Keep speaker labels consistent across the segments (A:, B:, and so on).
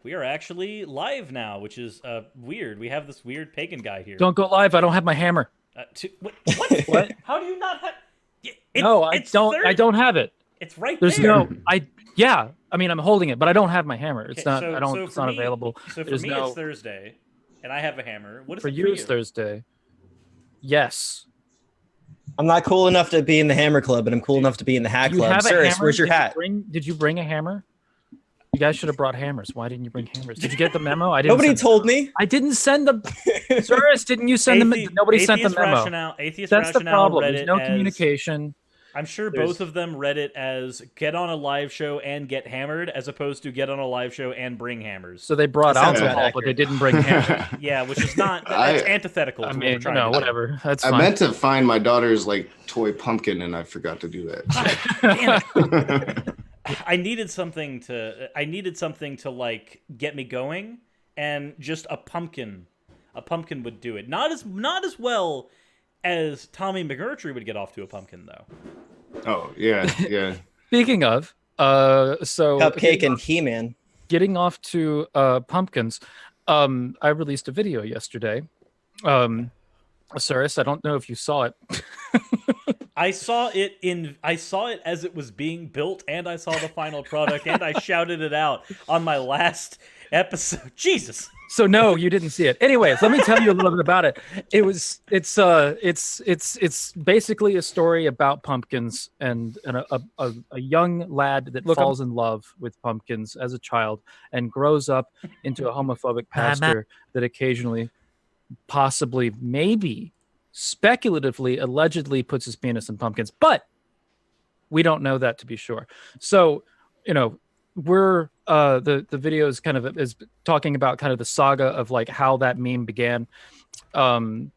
A: We are actually live now, which is weird. We have this weird pagan guy here.
B: Don't go live. I don't have my hammer.
A: What?
B: What?
A: How do you not have?
B: No, I don't. I don't have it.
A: It's right
B: There's
A: there.
B: no. Yeah. I mean, I'm holding it, but I don't have my hammer. It's not.
A: So,
B: I don't.
A: so
B: It's
A: for
B: not
A: me,
B: available.
A: So for
B: There's
A: me,
B: no.
A: it's Thursday, and I have a hammer. What is
B: For
A: it
B: you,
A: for you?
B: it's Thursday. Yes.
C: I'm not cool enough to be in the Hammer Club, but I'm cool enough to be in the Hat
B: You
C: Club.
B: have a
C: Sirs,
B: hammer?
C: where's your hat?
B: Did you bring a hammer? You guys should have brought hammers. Why didn't you bring hammers? Did you get the memo? I didn't.
C: Nobody told me.
B: I didn't send them. Sirs, didn't you send them? Nobody sent the memo.
A: Atheist
B: That's the
A: Rationalle
B: problem.
A: read
B: There's
A: it
B: no
A: as-
B: communication.
A: I'm sure both of them read it as get on a live show and get hammered, as opposed to get on a live show and bring hammers.
B: So they brought
C: That sounds
B: alcohol,
C: about
B: but they didn't bring hammers.
A: Yeah, which is not. That's antithetical.
B: I
A: to
B: mean,
A: what we're trying to do.
B: whatever. That's fine.
D: I meant to find my daughter's like toy pumpkin, and I forgot to do that.
A: Damn it. I needed something to like get me going, and just a pumpkin would do it. Not as well as Tommy McMurtry would get off to a pumpkin, though.
D: Oh yeah.
B: Speaking of, so
C: Cupcake and He-Man.
B: getting off to pumpkins, I released a video yesterday. Cyrus, I don't know if you saw it.
A: I saw it as it was being built, and I saw the final product, and I shouted it out on my last episode. Jesus.
B: So no, you didn't see it. Anyways, let me tell you a little bit about it. It's basically a story about pumpkins and a young lad that falls in love with pumpkins as a child and grows up into a homophobic pastor that occasionally, possibly, maybe, speculatively, allegedly puts his penis in pumpkins, but we don't know that to be sure. So, we're the video is kind of is talking about kind of the saga of like how that meme began, and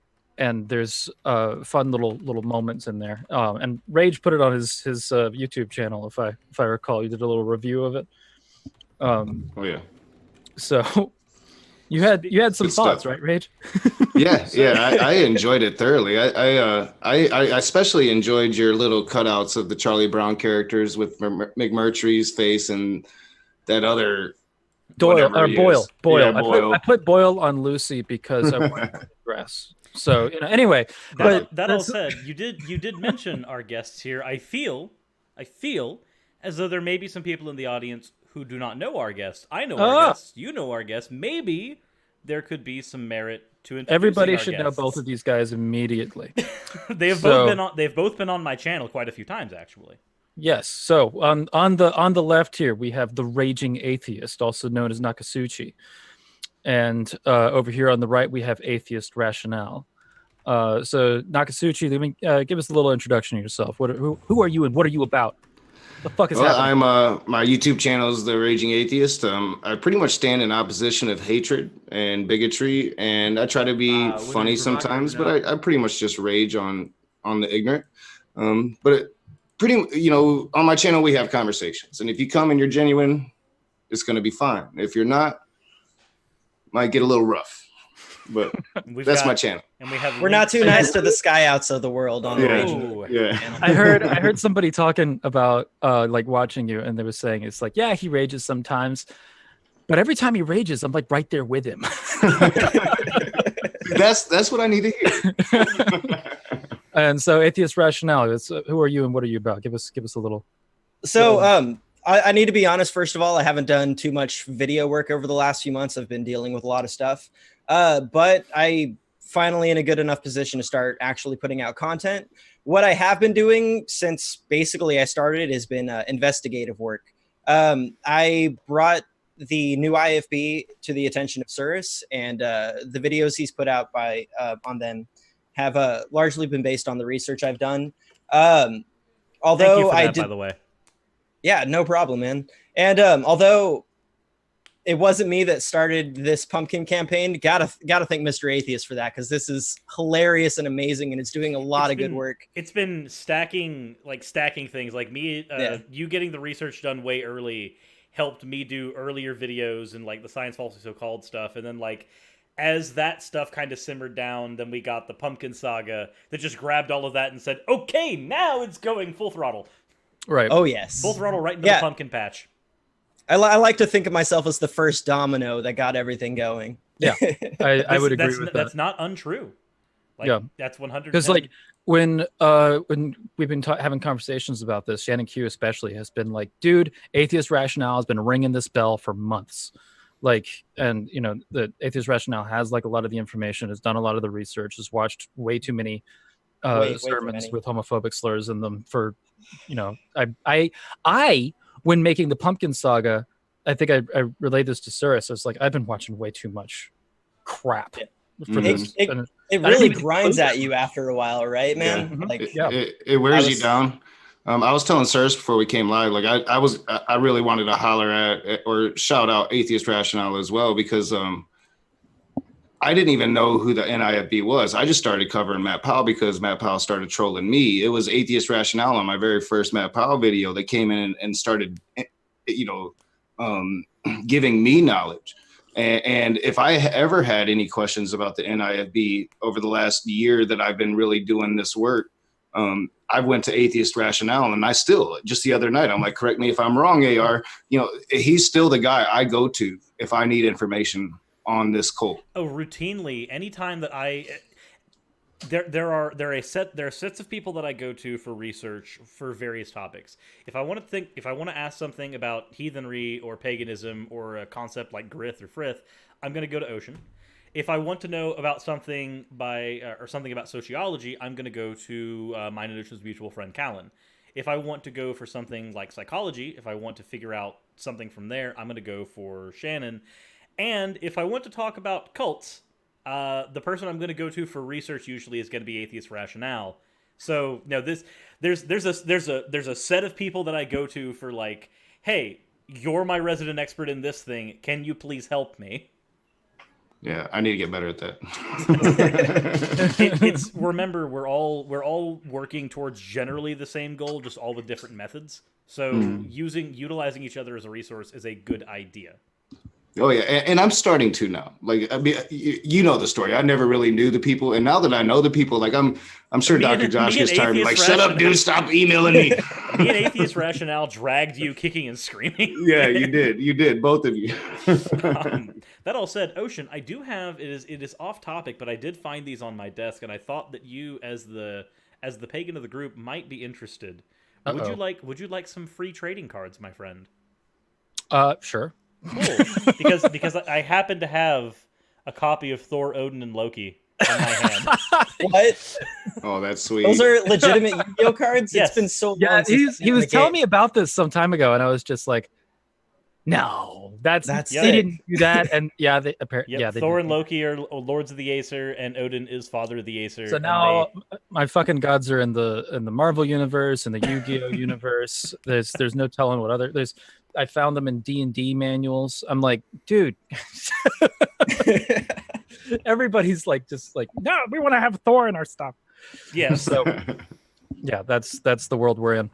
B: there's fun little moments in there. And Rage put it on his YouTube channel, if I recall. You did a little review of it.
D: Oh yeah.
B: So you had some
D: Good
B: thoughts,
D: stuff.
B: right, Rage?
D: Yeah. I enjoyed it thoroughly. I especially enjoyed your little cutouts of the Charlie Brown characters with McMurtry's face and that other
B: Boyle.
D: Yeah, Boyle.
B: I put Boyle on Lucy because I wanted to dress. So anyway,
A: That all said, you did mention our guests here. I feel as though there may be some people in the audience who do not know our guests. I know our guests. You know our guests. Maybe there could be some merit to introducing
B: everybody
A: our
B: should know
A: guests.
B: both of these guys immediately.
A: They've both been on my channel quite a few times, actually.
B: Yes. So on the left here we have the Raging Atheist, also known as Nakasuchi, and over here on the right we have Atheist Rationalle. So Nakasuchi, let me give us a little introduction of yourself. Who are you and what are you about? The fuck is happening?
D: I'm my YouTube channel is The Raging Atheist. I pretty much stand in opposition of hatred and bigotry, and I try to be funny sometimes, but I pretty much just rage on the ignorant. On my channel we have conversations, and if you come and you're genuine, it's going to be fine. If you're not, might get a little rough. But that's my channel.
A: And
C: We're not too nice to the sky outs of the world on the Rage.
D: Yeah.
B: I heard somebody talking about like watching you, and they were saying it's like, yeah, he rages sometimes, but every time he rages, I'm like right there with him.
D: That's what I need to hear.
B: And so, Atheist Rationale, who are you and what are you about? Give us a little.
C: So, I need to be honest. First of all, I haven't done too much video work over the last few months. I've been dealing with a lot of stuff, but I finally in a good enough position to start actually putting out content. What I have been doing since basically I started has been investigative work. I brought the new IFB to the attention of Cyrus, and the videos he's put out on them have largely been based on the research I've done.
A: Thank
C: Although
A: you for that,
C: I did,
A: by the way.
C: yeah, no problem, man. And although it wasn't me that started this pumpkin campaign, gotta thank Mr. Atheist for that, because this is hilarious and amazing, and it's doing a lot of good work.
A: It's been stacking things. Like me, you getting the research done way early helped me do earlier videos and like the science falsely so called stuff, and then like as that stuff kind of simmered down, then we got the pumpkin saga that just grabbed all of that and said, okay, now it's going full throttle.
B: Right.
C: Oh yes,
A: Full throttle right into the pumpkin patch.
C: I like to think of myself as the first domino that got everything going.
B: Yeah, I would agree with that.
A: That's not untrue. Like,
B: yeah,
A: that's 100.
B: Because like when we've been having conversations about this, Shannon Q especially has been like, dude, Atheist Rationalle has been ringing this bell for months. Like, and you know, the Atheist Rationalle has like a lot of the information, has done a lot of the research, has watched way too many sermons with homophobic slurs in them. For, you know, I when making the Pumpkin Saga, I think I relayed this to Surus. I was like, I've been watching way too much crap. For this.
C: It really grinds at you after a while, right, man?
D: Yeah.
C: Like,
D: it wears you down. I was telling Surus before we came live, like I really wanted to holler at or shout out Atheist Rationale as well, because I didn't even know who the NIFB was. I just started covering Matt Powell because Matt Powell started trolling me. It was Atheist Rationale on my very first Matt Powell video that came in and started, you know, giving me knowledge. And if I ever had any questions about the NIFB over the last year that I've been really doing this work, I went to Atheist Rationale, and I still, just the other night, I'm like, correct me if I'm wrong, AR, you know, he's still the guy I go to if I need information on this cult.
A: Oh, routinely, anytime that there are sets of people that I go to for research for various topics. If I want to ask something about heathenry or paganism or a concept like Grith or Frith, I'm going to go to Ocean. If I want to know about something or something about sociology, I'm going to go to mine and Ocean's mutual friend Callan. If I want to go for something like psychology, if I want to figure out something from there, I'm going to go for Shannon. And if I want to talk about cults, the person I'm going to go to for research usually is going to be Atheist Rationale. So no, there's a set of people that I go to for like, hey, you're my resident expert in this thing. Can you please help me?
D: Yeah, I need to get better at that.
A: Remember, we're all working towards generally the same goal, just all with different methods. So utilizing each other as a resource is a good idea.
D: Oh yeah, and I'm starting to now. Like, I mean, you know the story. I never really knew the people, and now that I know the people, like I'm sure Dr. Josh gets tired of me. Like, shut up, dude! Stop emailing me.
A: Me and Atheist Rationale dragged you kicking and screaming.
D: Yeah, you did, both of you.
A: That all said, Ocean, I do have it is off topic, but I did find these on my desk, and I thought that you, as the pagan of the group, might be interested. Would you like some free trading cards, my friend?
B: Sure.
A: Cool, because I happen to have a copy of Thor, Odin, and Loki in my hand.
C: What?
D: Oh, that's sweet.
C: Those are legitimate Yu-Gi-Oh cards?
A: Yes.
C: It's been so long.
B: Yeah, he was telling me about this some time ago, and I was just like, no, that's they didn't do that. And yeah, they apparently
A: Thor and Loki are lords of the Acer, and Odin is father of the Acer.
B: So now my fucking gods are in the Marvel universe and the Yu-Gi-Oh universe. There's no telling what other I found them in D&D manuals. I'm like, dude, everybody's like, just like, no, we want to have Thor in our stuff.
A: Yeah.
B: So yeah, that's the world we're in.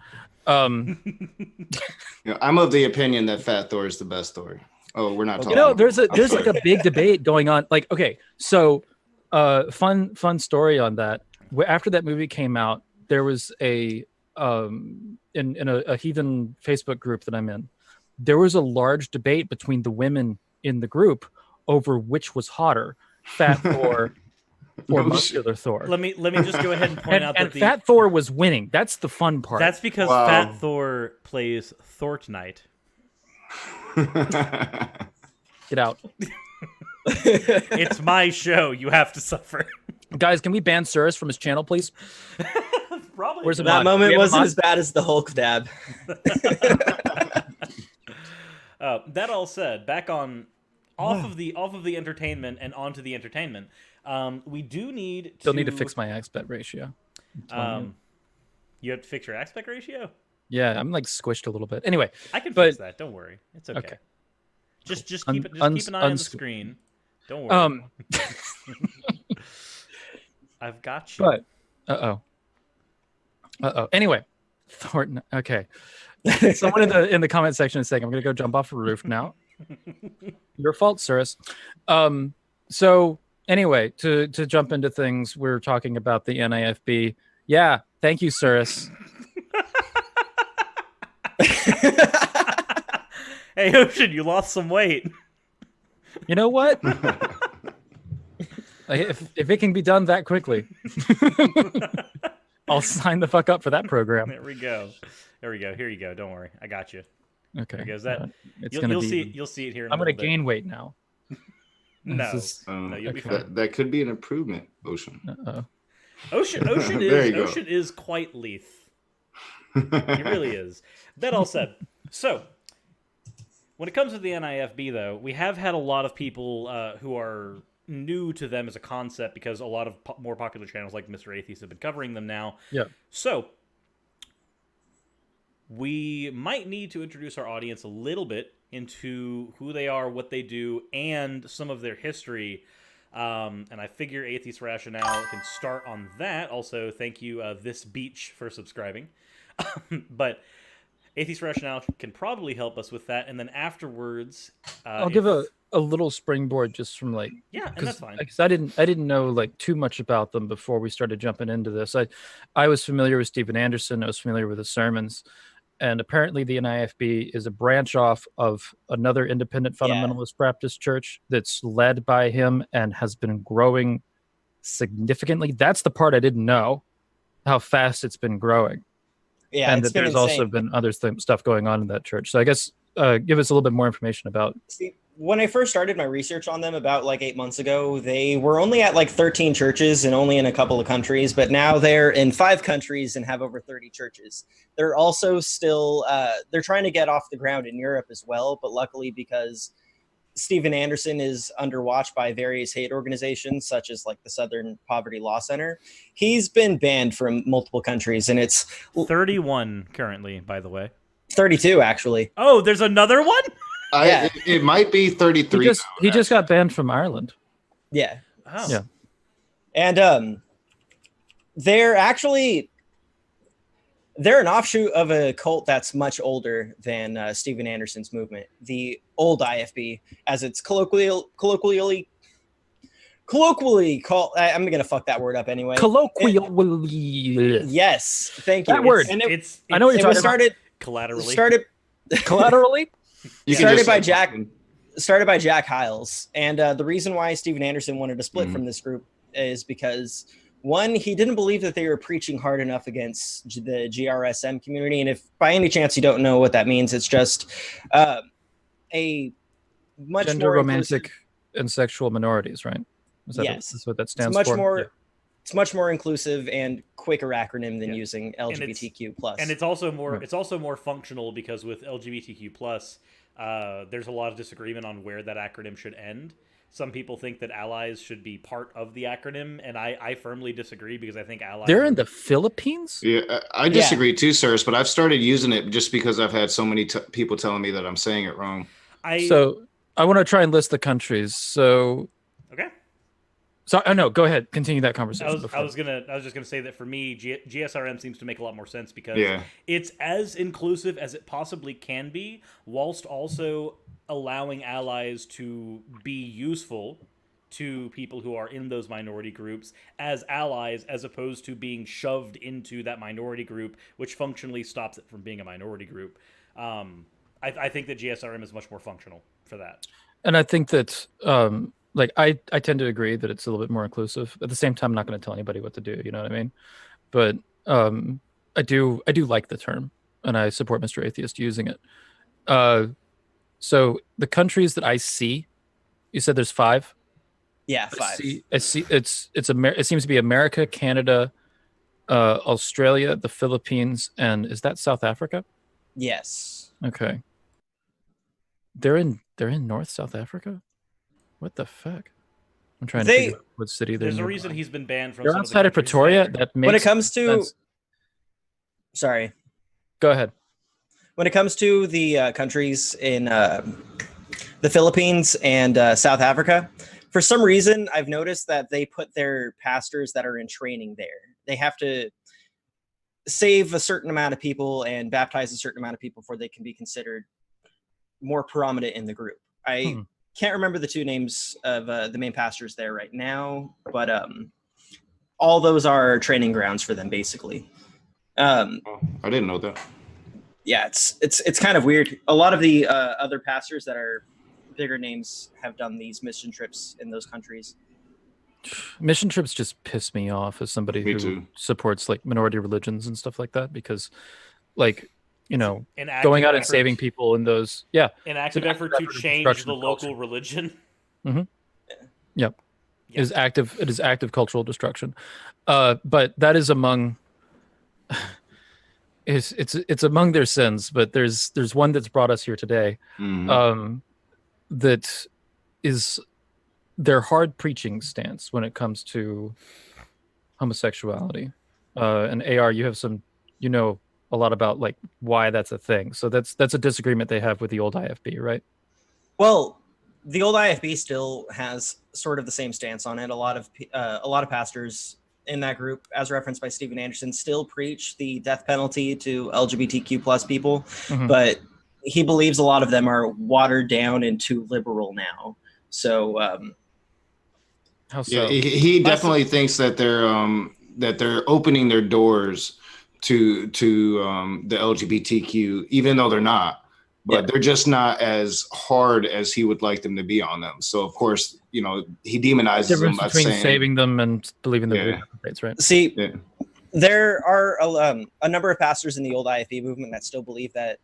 D: I'm of the opinion that Fat Thor is the best Thor. Oh, we're not talking.
B: You know, there's like a big debate going on. Like, okay, so fun story on that. After that movie came out, there was in a heathen Facebook group that I'm in. There was a large debate between the women in the group over which was hotter, Fat Thor or Muscular Thor.
A: Let me just go ahead and point out that
B: Fat Thor was winning. That's the fun part.
A: That's because Fat Thor plays Fortnite.
B: Get out.
A: It's my show. You have to suffer.
B: Guys, can we ban Surus from his channel, please?
A: Probably.
B: Where's the
C: that moment wasn't as bad as the Hulk dab.
A: That all said, back on off of the entertainment and onto the entertainment, we do need
B: Still need to fix my aspect ratio.
A: You have to fix your aspect ratio?
B: Yeah, I'm like squished a little bit. Anyway,
A: I can fix that. Don't worry. It's okay. Just keep an eye on the screen. Don't worry. I've got you.
B: But anyway, Thornton. Okay. Someone in the comment section is saying, I'm going to go jump off a roof now. Your fault, Surus. So anyway, to jump into things, we're talking about the NIFB. Yeah, thank you, Surus.
A: Hey, Ocean, you lost some weight.
B: You know what? If it can be done that quickly, I'll sign the fuck up for that program.
A: There we go. Here you go. Don't worry, I got you.
B: Okay.
A: There goes that.
B: You'll
A: see it here.
B: I'm gonna gain weight now.
A: No, you'll be fine.
D: That could be an improvement, Ocean.
A: Ocean is quite lithe. He really is. That all said, so when it comes to the NIFB, though, we have had a lot of people who are new to them as a concept because a lot of more popular channels like Mr. Atheist have been covering them now.
B: Yeah.
A: So we might need to introduce our audience a little bit into who they are, what they do, and some of their history. And I figure Atheist Rationalle can start on that. Also, thank you, This Beach, for subscribing. But Atheist Rationalle can probably help us with that. And then afterwards...
B: I'll give a little springboard just from like...
A: Yeah, and that's fine.
B: Because I didn't know like too much about them before we started jumping into this. I was familiar with Steven Anderson. I was familiar with his sermons. And apparently the NIFB is a branch off of another independent fundamentalist Baptist church that's led by him and has been growing significantly. That's the part I didn't know, how fast it's been growing.
C: Yeah,
B: and that there's also been other stuff going on in that church. So I guess give us a little bit more information about...
C: See, when I first started my research on them about like 8 months ago, they were only at like 13 churches and only in a couple of countries, but now they're in 5 countries and have over 30 churches. They're also still, they're trying to get off the ground in Europe as well, but luckily because Steven Anderson is under watch by various hate organizations, such as like the Southern Poverty Law Center, he's been banned from multiple countries, and it's
A: 31 currently, by the way.
C: 32, actually.
A: Oh, there's another one?
D: It might be 33.
B: He just got banned from Ireland.
C: Yeah.
A: Oh.
B: Yeah.
C: And they're an offshoot of a cult that's much older than Steven Anderson's movement, the old IFB, as it's colloquially called. I'm gonna fuck that word up anyway.
B: Colloquially.
C: Yes, thank you.
B: That word. I know what you're talking about.
A: Collaterally.
B: Collaterally.
C: Started by Jack Hiles, and the reason why Steven Anderson wanted to split from this group is because, one, he didn't believe that they were preaching hard enough against the GRSM community, and if by any chance you don't know what that means, it's just a much
B: gender
C: more
B: romantic and sexual minorities, right? That's what that stands for.
C: It's much more inclusive and quicker acronym than using LGBTQ plus.
A: And it's also more functional because with LGBTQ plus, there's a lot of disagreement on where that acronym should end. Some people think that allies should be part of the acronym, and I firmly disagree because I think allies...
B: They're in the Philippines?
D: Yeah, I disagree too, sirs, but I've started using it just because I've had so many people telling me that I'm saying it wrong.
B: So I want to try and list the countries. So...
A: Okay.
B: So no, go ahead. Continue that conversation.
A: I was just gonna say that for me, GSRM seems to make a lot more sense because it's as inclusive as it possibly can be, whilst also allowing allies to be useful to people who are in those minority groups as allies, as opposed to being shoved into that minority group, which functionally stops it from being a minority group. I think that GSRM is much more functional for that.
B: And I think that. Like I tend to agree that it's a little bit more inclusive. At the same time, I'm not going to tell anybody what to do. You know what I mean? But I do like the term, and I support Mr. Atheist using it. So the countries that I see, you said there's 5.
C: Yeah, 5.
B: I see. It seems to be America, Canada, Australia, the Philippines, and is that South Africa?
C: Yes.
B: Okay. They're in North South Africa. What the fuck? I'm trying to figure out what city they're in.
A: There's a reason he's been banned from.
B: They're outside of Pretoria. That makes
C: when it comes to
B: sense.
C: Sorry.
B: Go ahead.
C: When it comes to the countries in the Philippines and South Africa, for some reason, I've noticed that they put their pastors that are in training there. They have to save a certain amount of people and baptize a certain amount of people before they can be considered more prominent in the group. I can't remember the 2 names of the main pastors there right now, but all those are training grounds for them, basically.
D: I didn't know that.
C: Yeah, it's kind of weird. A lot of the other pastors that are bigger names have done these mission trips in those countries.
B: Mission trips just piss me off as somebody who supports like minority religions and stuff like that, because like, you know, going out and saving people in those,
A: an active effort to change the local religion.
B: Mm-hmm. Yep. It is active cultural destruction. But that is among it's among their sins, but there's one that's brought us here today. That is their hard preaching stance when it comes to homosexuality. And AR, you have some, a lot about like why that's a thing. So that's a disagreement they have with the old IFB, right?
C: Well, the old IFB still has sort of the same stance on it. A lot of pastors in that group, as referenced by Steven Anderson, still preach the death penalty to LGBTQ plus people, but he believes a lot of them are watered down and too liberal now. So,
B: how so?
D: Yeah, he definitely thinks that they're opening their doors to the LGBTQ, even though they're not. But they're just not as hard as he would like them to be on them. So, of course, he demonizes them by
B: between
D: saying
B: saving them and believing the rates, right?
C: See, there are a number of pastors in the old IFB movement that still believe that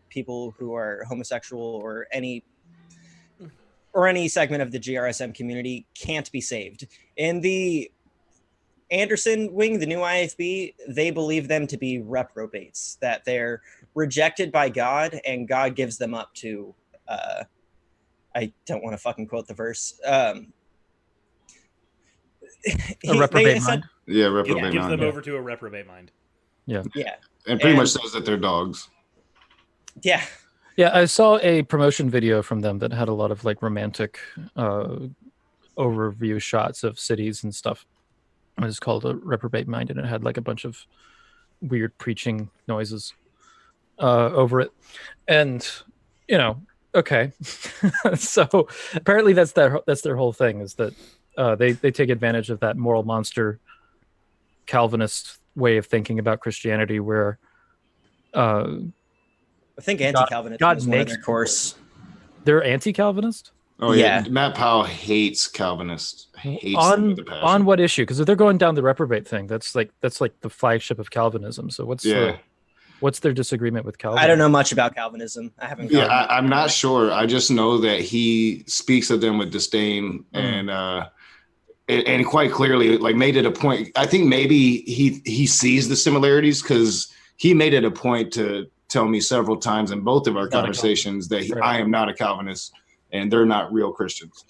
C: people who are homosexual or any segment of the GRSM community can't be saved. In the Anderson wing, the new IFB, they believe them to be reprobates, that they're rejected by God and God gives them up to, I don't want to fucking quote the verse.
B: A reprobate mind?
D: Yeah, reprobate mind.
A: Gives them over to a reprobate mind.
B: Yeah.
C: Yeah.
D: And pretty much says that they're dogs.
C: Yeah.
B: Yeah, I saw a promotion video from them that had a lot of like romantic overview shots of cities and stuff. It was called a reprobate mind, and it had like a bunch of weird preaching noises over it. And okay. So apparently that's their whole thing, is that they take advantage of that moral monster Calvinist way of thinking about Christianity, where
C: I think anti-Calvinism is one of their course.
B: They're anti-Calvinist?
D: Oh yeah. Matt Powell hates Calvinists. Hates them with a passion.
B: On what issue? Because if they're going down the reprobate thing, that's like the flagship of Calvinism. So what's their disagreement with Calvinism?
C: I don't know much about Calvinism. I haven't.
D: I'm not sure. I just know that he speaks of them with disdain and quite clearly, like, made it a point. I think maybe he sees the similarities, because he made it a point to tell me several times in both of our conversations that I am not a Calvinist and they're not real Christians.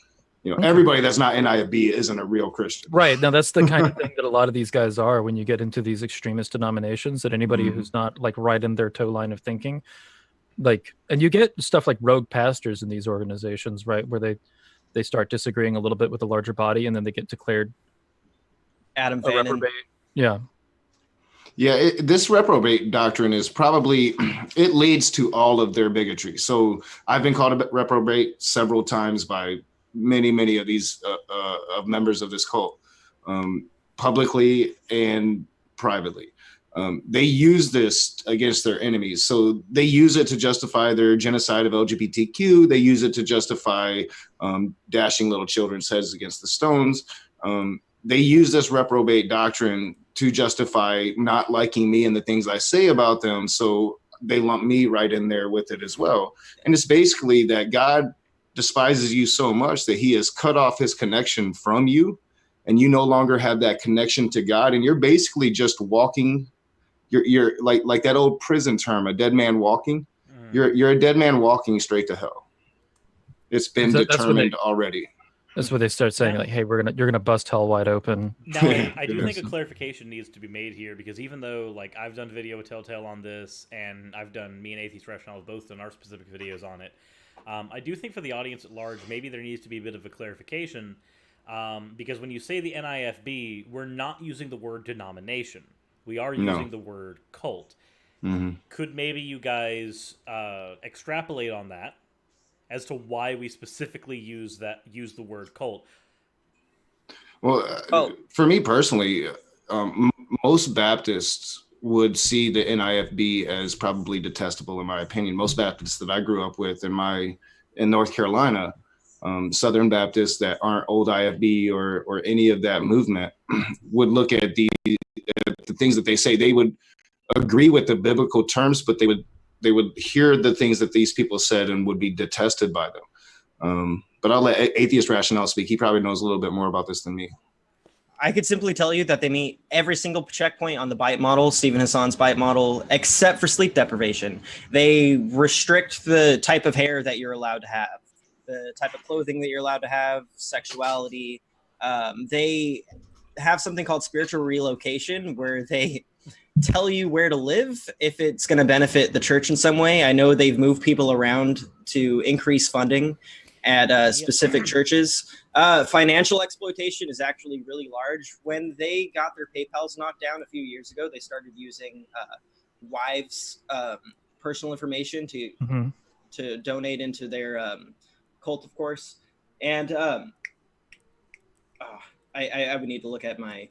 D: Everybody that's not NIFB isn't a real Christian.
B: Right. Now, that's the kind of thing that a lot of these guys are when you get into these extremist denominations, that anybody who's not like right in their toe line of thinking, like, and you get stuff like rogue pastors in these organizations, right, where they start disagreeing a little bit with the larger body, and then they get declared
C: Adam Fannin.
B: Yeah.
D: Yeah, this reprobate doctrine is probably, it leads to all of their bigotry. So I've been called a reprobate several times by many of these members of this cult, publicly and privately. They use this against their enemies. So they use it to justify their genocide of LGBTQ. They use it to justify dashing little children's heads against the stones. They use this reprobate doctrine to justify not liking me and the things I say about them. So they lump me right in there with it as well. And it's basically that God despises you so much that he has cut off his connection from you, and you no longer have that connection to God. And you're basically just walking. You're like that old prison term, a dead man walking. You're a dead man walking straight to hell. It's been determined already.
B: That's what they start saying, like, "Hey, you're gonna bust hell wide open."
A: Now, I do think a clarification needs to be made here, because even though, like, I've done video with Telltale on this, and me and Atheist Rationalle have both done our specific videos on it, I do think for the audience at large, maybe there needs to be a bit of a clarification, because when you say the NIFB, we're not using the word denomination. We are using the word cult. Could maybe you guys extrapolate on that as to why we specifically use the word cult?
D: Well, for me personally, most Baptists would see the NIFB as probably detestable, in my opinion. Most Baptists that I grew up with in North Carolina, Southern Baptists that aren't old IFB or any of that movement, would look at the things that they say. They would agree with the biblical terms, but they would hear the things that these people said and would be detested by them. But I'll let Atheist Rationalle speak. He probably knows a little bit more about this than me.
C: I could simply tell you that they meet every single checkpoint on the bite model, Stephen Hassan's bite model, except for sleep deprivation. They restrict the type of hair that you're allowed to have, the type of clothing that you're allowed to have, sexuality. They have something called spiritual relocation, where they tell you where to live if it's going to benefit the church in some way. I know they've moved people around to increase funding at specific churches. Financial exploitation is actually really large. When they got their PayPals knocked down a few years ago, they started using wives' personal information to donate into their cult, of course. And I would need to look at my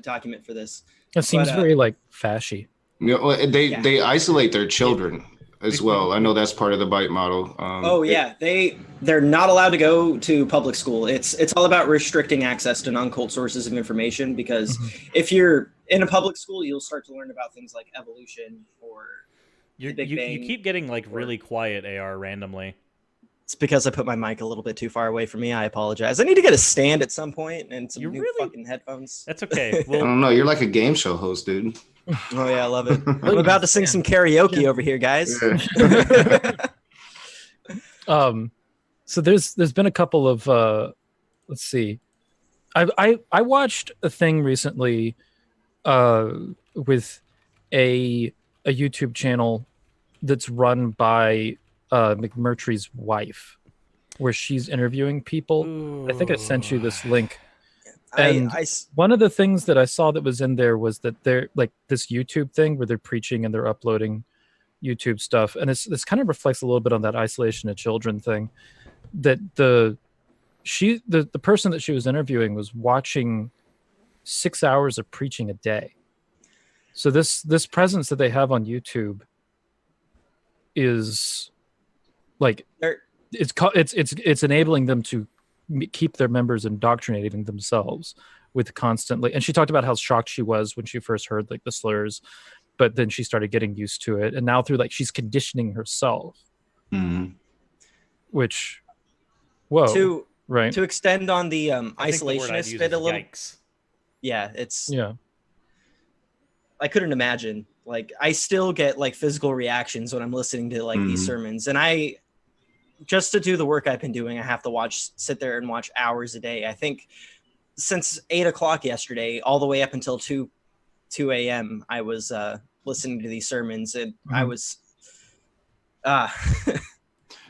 C: document for this.
B: It seems very like fashy.
D: You know, they isolate their children as well. I know that's part of the bite model. They're not allowed to go to public school. It's all about restricting access to non-cult sources of information, because if you're in a public school, you'll start to learn about things like evolution or the Big Bang.
A: You keep getting like really quiet, AR, randomly.
C: It's because I put my mic a little bit too far away from me. I apologize. I need to get a stand at some point and some fucking headphones.
A: That's okay.
D: I don't know. You're like a game show host, dude.
C: Oh yeah, I love it. I'm about to sing some karaoke over here, guys.
B: So there's been a couple of let's see. I watched a thing recently with a YouTube channel that's run by McMurtry's wife, where she's interviewing people. Ooh. I think I sent you this link. And one of the things that I saw that was in there was that they're like this YouTube thing where they're preaching and they're uploading YouTube stuff. And this kind of reflects a little bit on that isolation of children thing, that the person that she was interviewing was watching 6 hours of preaching a day. So this presence that they have on YouTube is like, it's enabling them to keep their members indoctrinating themselves with constantly. And she talked about how shocked she was when she first heard like the slurs, but then she started getting used to it. And now through like, she's conditioning herself, which, whoa. To
C: extend on the isolationist bit a little.
A: Yikes.
C: Yeah. I couldn't imagine. Like, I still get like physical reactions when I'm listening to like these sermons, and just to do the work I've been doing, I have to sit there and watch hours a day. I think since 8 o'clock yesterday, all the way up until 2 a.m., I was listening to these sermons, and I was,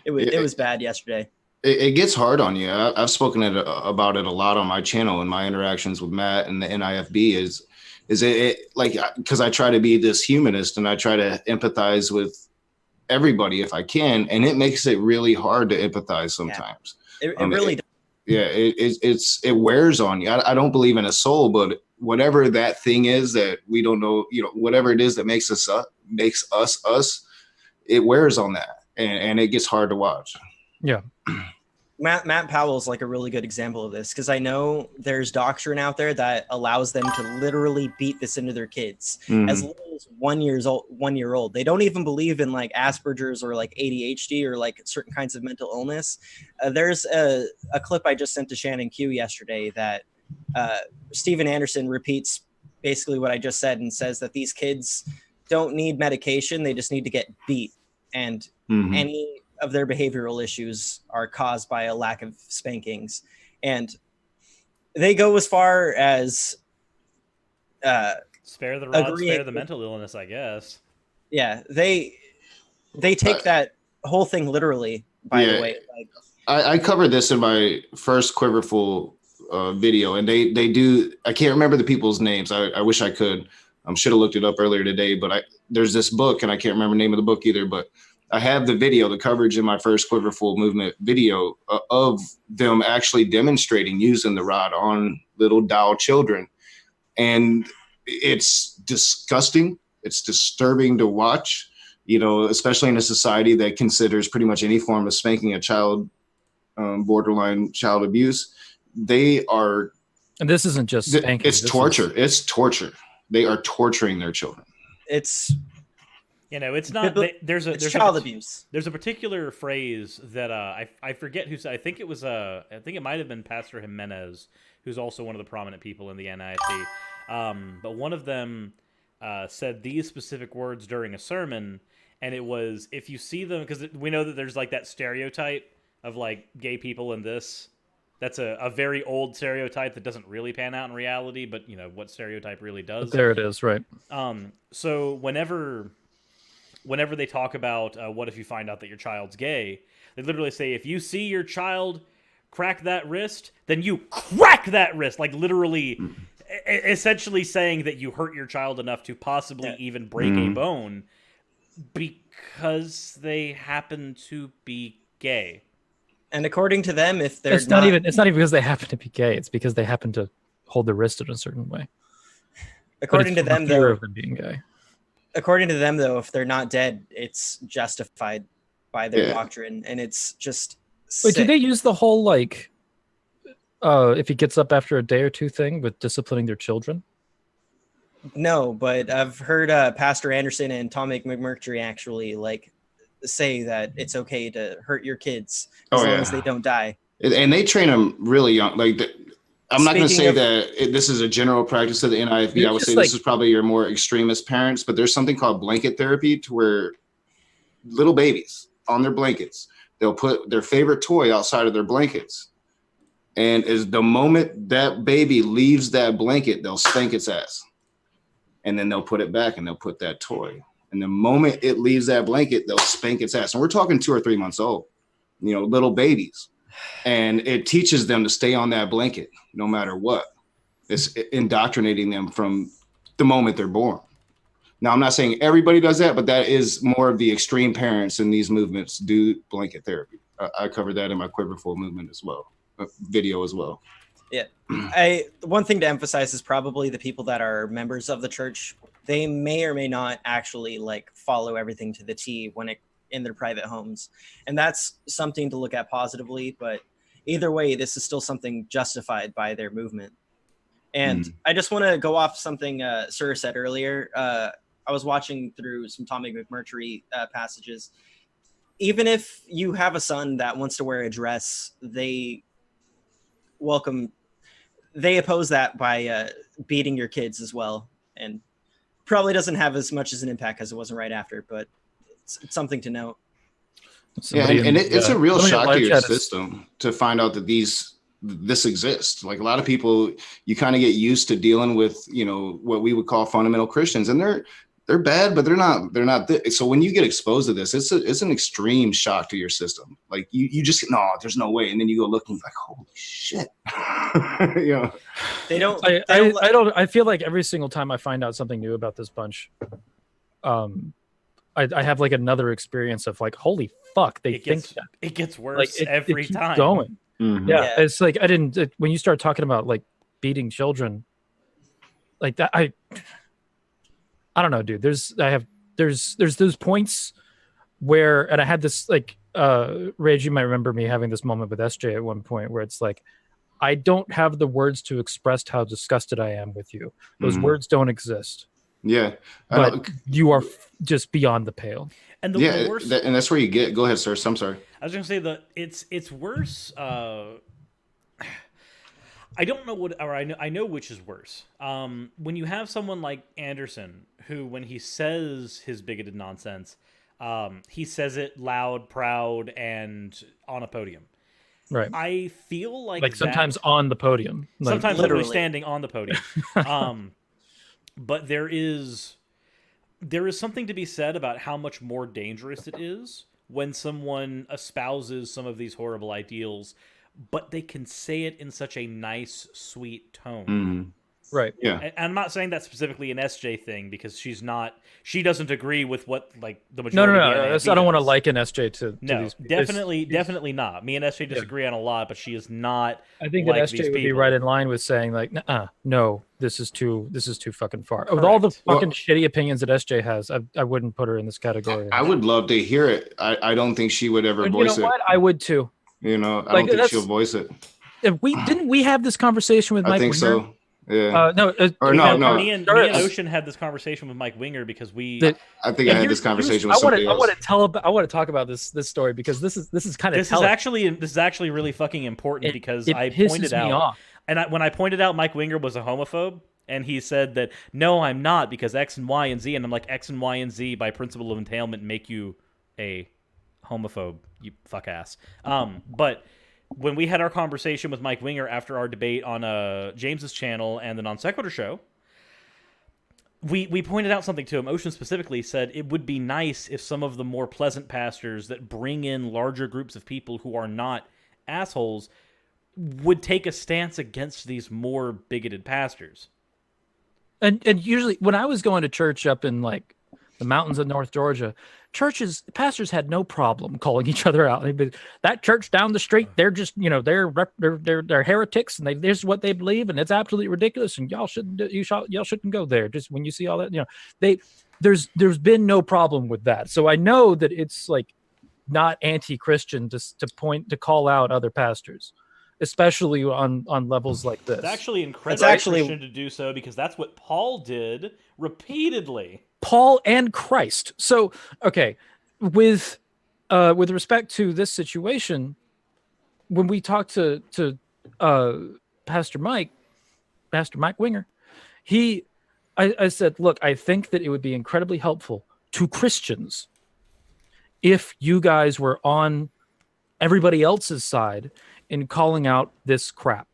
C: it was bad yesterday.
D: It gets hard on you. I've spoken about it a lot on my channel and my interactions with Matt and the NIFB is it like, because I try to be this humanist and I try to empathize with everybody if I can, and it makes it really hard to empathize sometimes.
C: Yeah. It really does.
D: Yeah, it wears on you. I don't believe in a soul, but whatever that thing is that we don't know, whatever it is that makes us us, it wears on that, and it gets hard to watch.
B: Yeah.
C: Matt Powell's like a really good example of this, because I know there's doctrine out there that allows them to literally beat this into their kids as little as 1 year old. They don't even believe in like Asperger's or like ADHD or like certain kinds of mental illness. There's a clip I just sent to Shannon Q yesterday that Steven Anderson repeats basically what I just said and says that these kids don't need medication. They just need to get beat. And any of their behavioral issues are caused by a lack of spankings. And they go as far as
A: spare the rod, spare the mental illness, I guess.
C: Yeah, they take that whole thing literally, by the way. Like,
D: I covered this in my first Quiverful video, and they do, I can't remember the people's names. I wish I could. Should have looked it up earlier today, but there's this book, and I can't remember the name of the book either, but I have the video, the coverage in my first Quiverful movement video of them actually demonstrating using the rod on little doll children. And it's disgusting. It's disturbing to watch, you know, especially in a society that considers pretty much any form of spanking a child borderline child abuse. They are,
B: and this isn't just spanking.
D: It's torture. It's torture. They are torturing their children.
C: It's,
A: you know, it's not. There's
C: child abuse.
A: There's a particular phrase that I forget who said. I think it might have been Pastor Jimenez, who's also one of the prominent people in the NIFB. But one of them said these specific words during a sermon, and it was, if you see them, because we know that there's like that stereotype of like gay people in this. That's a very old stereotype that doesn't really pan out in reality, but you know what stereotype really does.
B: But there it is, right?
A: So whenever they talk about what if you find out that your child's gay, they literally say, if you see your child crack that wrist, then you crack that wrist, like literally, essentially saying that you hurt your child enough to possibly even break a bone because they happen to be gay.
C: And according to them, if they're
B: it's not even because they happen to be gay. It's because they happen to hold the wrist in a certain way.
C: According to them, though,
B: of them being gay.
C: According to them, though, if they're not dead, it's justified by their doctrine, and it's just.
B: Wait, do they use the whole like, if he gets up after a day or two thing with disciplining their children?
C: No, but I've heard Pastor Anderson and Tom McMurtry actually like say that it's okay to hurt your kids as long as they don't die.
D: And they train them really young. Like, I'm not going to say that this is a general practice of the NIFB. I would say this is probably your more extremist parents, but there's something called blanket therapy, to where little babies on their blankets, they'll put their favorite toy outside of their blankets. And as the moment that baby leaves that blanket, they'll spank its ass. And then they'll put it back and they'll put that toy. And the moment it leaves that blanket, they'll spank its ass. And we're talking 2 or 3 months old, you know, little babies. And it teaches them to stay on that blanket no matter what. It's indoctrinating them from the moment they're born. Now, I'm not saying everybody does that, but that is more of the extreme parents in these movements do blanket therapy. I covered that in my Quiverful movement as well, video as well.
C: Yeah. One thing to emphasize is probably the people that are members of the church, they may or may not actually like follow everything to the T in their private homes. And that's something to look at positively, but either way, this is still something justified by their movement. And I just want to go off something Sir said earlier. I was watching through some Tommy McMurtry passages. Even if you have a son that wants to wear a dress, they oppose that by beating your kids as well. And probably doesn't have as much as an impact as it wasn't right after, but it's something to note.
D: It's a real shock to your system to find out that this exists. Like, a lot of people, you kind of get used to dealing with, you know, what we would call fundamental Christians, and they're bad, but they're not. So when you get exposed to this, it's an extreme shock to your system. Like, you just, no, there's no way, and then you go look and you're like, holy shit. You know,
B: I feel like every single time I find out something new about this bunch, I have like another experience of like, holy fuck, it
A: gets worse every time.
B: Going. Yeah, it's like when you start talking about like beating children like that, I don't know, dude. There's those points where, and I had this like Rage, you might remember me having this moment with SJ at one point where it's like, I don't have the words to express how disgusted I am with you. Those words don't exist.
D: Yeah,
A: but
B: you are just beyond the pale.
A: And the worst,
D: and that's where you get. Go ahead, sir. I'm sorry.
A: I was going to say that it's worse. I don't know what, or I know which is worse. When you have someone like Anderson, who, when he says his bigoted nonsense, he says it loud, proud, and on a podium.
B: Right.
A: I feel like
B: sometimes on the podium,
A: sometimes literally standing on the podium. But there is something to be said about how much more dangerous it is when someone espouses some of these horrible ideals, but they can say it in such a nice, sweet tone.
B: Right.
D: Yeah.
A: And I'm not saying that's specifically an SJ thing because she doesn't agree with what like the
B: No,
A: majority
B: no,
A: of
B: no.
A: the
B: I don't want to
A: does.
B: liken SJ to
A: No,
B: these.
A: definitely not. Me and SJ disagree on a lot, but she is not.
B: I think
A: like
B: that
A: these
B: SJ would be
A: people.
B: right in line with saying like, no, this is too fucking far. With
A: Correct.
B: all the fucking
D: Well,
B: shitty opinions that SJ has, I wouldn't put her in this category.
D: I would love to hear it. I don't think she would ever
B: And
D: voice
B: you know
D: it.
B: what? I would too.
D: You know, I
B: Like,
D: don't think
B: that's-
D: she'll voice it.
B: If we have this conversation with Mike
D: I think
B: Winger?
D: so. Yeah.
B: No.
D: Or no.
A: Me and Ocean had this conversation with Mike Winger because we.
D: I think I had this conversation with somebody else.
B: I want to talk about this story because this is kind of
A: this is actually really fucking important because I pointed out when I pointed out Mike Winger was a homophobe and he said that no, I'm not because X and Y and Z, and I'm like, X and Y and Z by principle of entailment make you a homophobe, you fuck ass. But when we had our conversation with Mike Winger after our debate on James's channel and the Non Sequitur show, we pointed out something to him. Ocean specifically said it would be nice if some of the more pleasant pastors that bring in larger groups of people who are not assholes would take a stance against these more bigoted pastors.
B: And usually when I was going to church up in like the mountains of North Georgia, pastors had no problem calling each other out. That church down the street, they're just, they're heretics, and this is what they believe, and it's absolutely ridiculous, and y'all shouldn't go there. Just when you see all that, there's been no problem with that. So I know that it's like not anti-Christian to call out other pastors, especially on levels like this.
A: It's actually incredibly Christian to do so because that's what Paul did repeatedly.
B: Paul and Christ. So, okay, with respect to this situation, when we talked to Pastor Mike Winger, I said, look, I think that it would be incredibly helpful to Christians if you guys were on everybody else's side in calling out this crap.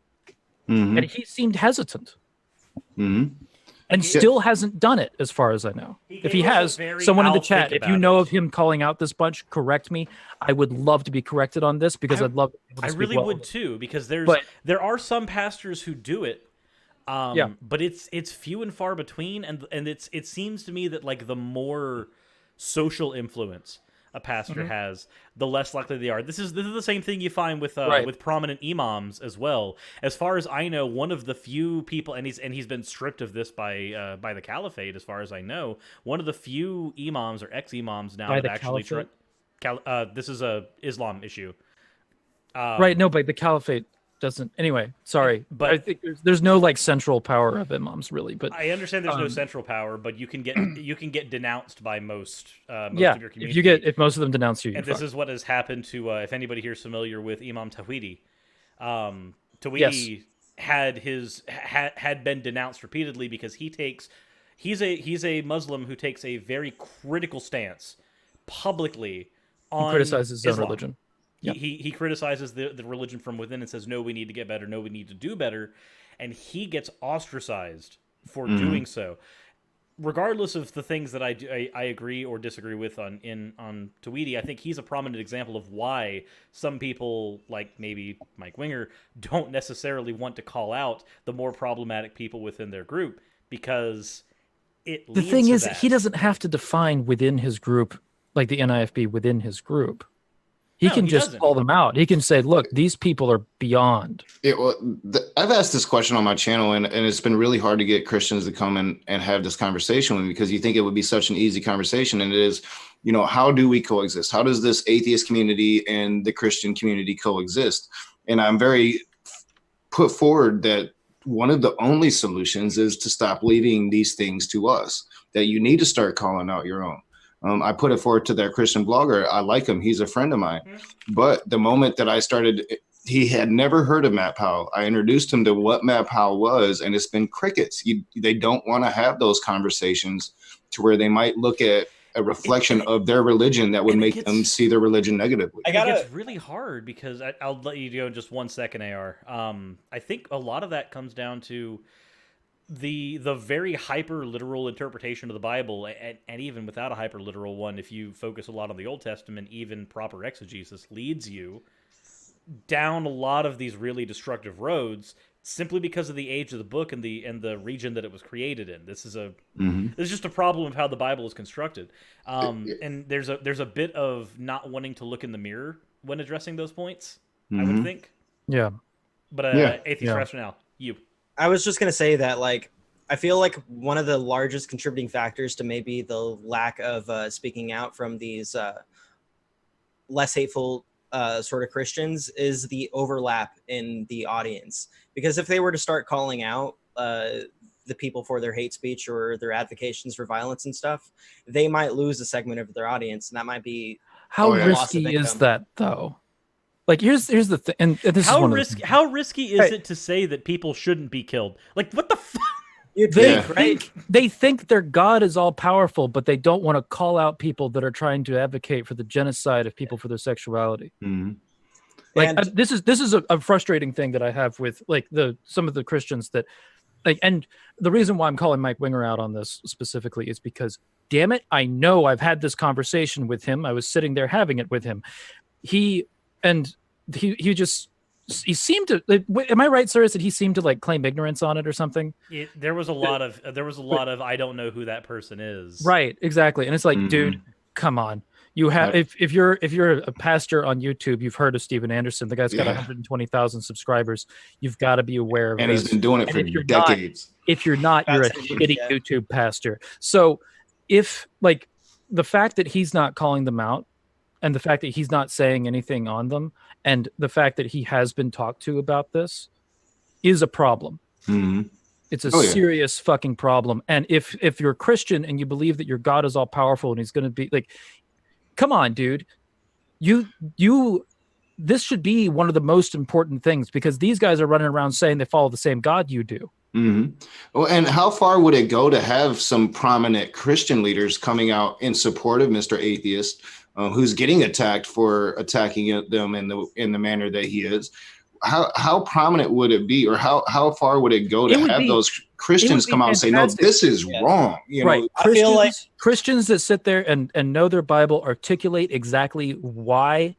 B: Mm-hmm. And he seemed hesitant. Mm-hmm. And still hasn't done it, as far as I know. If he has, someone in the chat, if you know of him calling out this bunch, correct me. I would love to be corrected on this because I'd love to be able to
A: I really would too, because there are some pastors who do it, but it's few and far between, and it seems to me that like the more social influence a pastor has, the less likely they are. This is the same thing you find with prominent imams as well. As far as I know, one of the few people, and he's been stripped of this by the caliphate, as far as I know, one of the few imams or ex-imams now that actually this is a Islam issue.
B: Right, no, but the caliphate doesn't. Anyway, sorry, but I think there's no like central power of imams really. But
A: I understand there's no central power, but you can get denounced by most of your community.
B: If most of them denounce you,
A: and this is what has happened to if anybody here is familiar with Imam Tawhidi. Tawhidi had been denounced repeatedly because he's a Muslim who takes a very critical stance publicly on
B: criticizes his own
A: Islam.
B: religion.
A: Yep. He criticizes the religion from within and says, no, we need to get better. No, we need to do better. And he gets ostracized for doing so. Regardless of the things that I agree or disagree with on Tawhidi, I think he's a prominent example of why some people, like maybe Mike Winger, don't necessarily want to call out the more problematic people within their group because it leads to that.
B: The thing is, he doesn't have to define within his group, like the NIFB within his group. He can just call them out. He can say, look, these people are beyond.
D: I've asked this question on my channel, and it's been really hard to get Christians to come and have this conversation with me because you think it would be such an easy conversation. And it is, how do we coexist? How does this atheist community and the Christian community coexist? And I'm very put forward that one of the only solutions is to stop leaving these things to us, that you need to start calling out your own. I put it forward to that Christian blogger. I like him. He's a friend of mine. But the moment that I started, he had never heard of Matt Powell. I introduced him to what Matt Powell was, and it's been crickets. They don't want to have those conversations to where they might look at a reflection of their religion that would make them see their religion negatively.
A: It's really hard because I'll let you go in just 1 second, AR. I think a lot of that comes down to the very hyper literal interpretation of the Bible, and even without a hyper literal one, if you focus a lot on the Old Testament, even proper exegesis leads you down a lot of these really destructive roads simply because of the age of the book and the region that it was created in. This is just a problem of how the Bible is constructed. And there's a bit of not wanting to look in the mirror when addressing those points, I would think.
B: Yeah.
A: But Atheist Rationalle, you.
C: I was just gonna say that, like, I feel like one of the largest contributing factors to maybe the lack of speaking out from these less hateful sort of Christians is the overlap in the audience. Because if they were to start calling out the people for their hate speech or their advocations for violence and stuff, they might lose a segment of their audience, and that might be
B: how risky is that, though? Like, here's the thing, and this
A: how
B: is
A: how risky is it to say that people shouldn't be killed? Like, what the fuck?
B: They think their God is all powerful, but they don't want to call out people that are trying to advocate for the genocide of people for their sexuality. Like, this is a frustrating thing that I have with like some of the Christians that, like, and the reason why I'm calling Mike Winger out on this specifically is because, damn it, I know I've had this conversation with him. I was sitting there having it with him. He seemed to. Am I right, sir? That he seemed to like claim ignorance on it or something?
A: There was a lot of I don't know who that person is.
B: Right, exactly. And it's like, dude, come on. You have if you're a pastor on YouTube, you've heard of Steven Anderson. The guy's got 120,000 subscribers. You've got to be aware of
D: and
B: this.
D: He's been doing it for decades.
B: If you're not, you're a shitty YouTube pastor. So if like the fact that he's not calling them out, and the fact that he's not saying anything on them, and the fact that he has been talked to about this is a problem. It's a serious fucking problem. And if you're a Christian and you believe that your God is all powerful and he's going to be like, come on, dude, this should be one of the most important things, because these guys are running around saying they follow the same God you do.
D: Well, and how far would it go to have some prominent Christian leaders coming out in support of Mr. Atheist, who's getting attacked for attacking them in the manner that he is? How prominent would it be, or how far would it go to have those Christians come out and say, no, this is wrong? You know?
C: I feel like
B: Christians that sit there and know their Bible articulate exactly why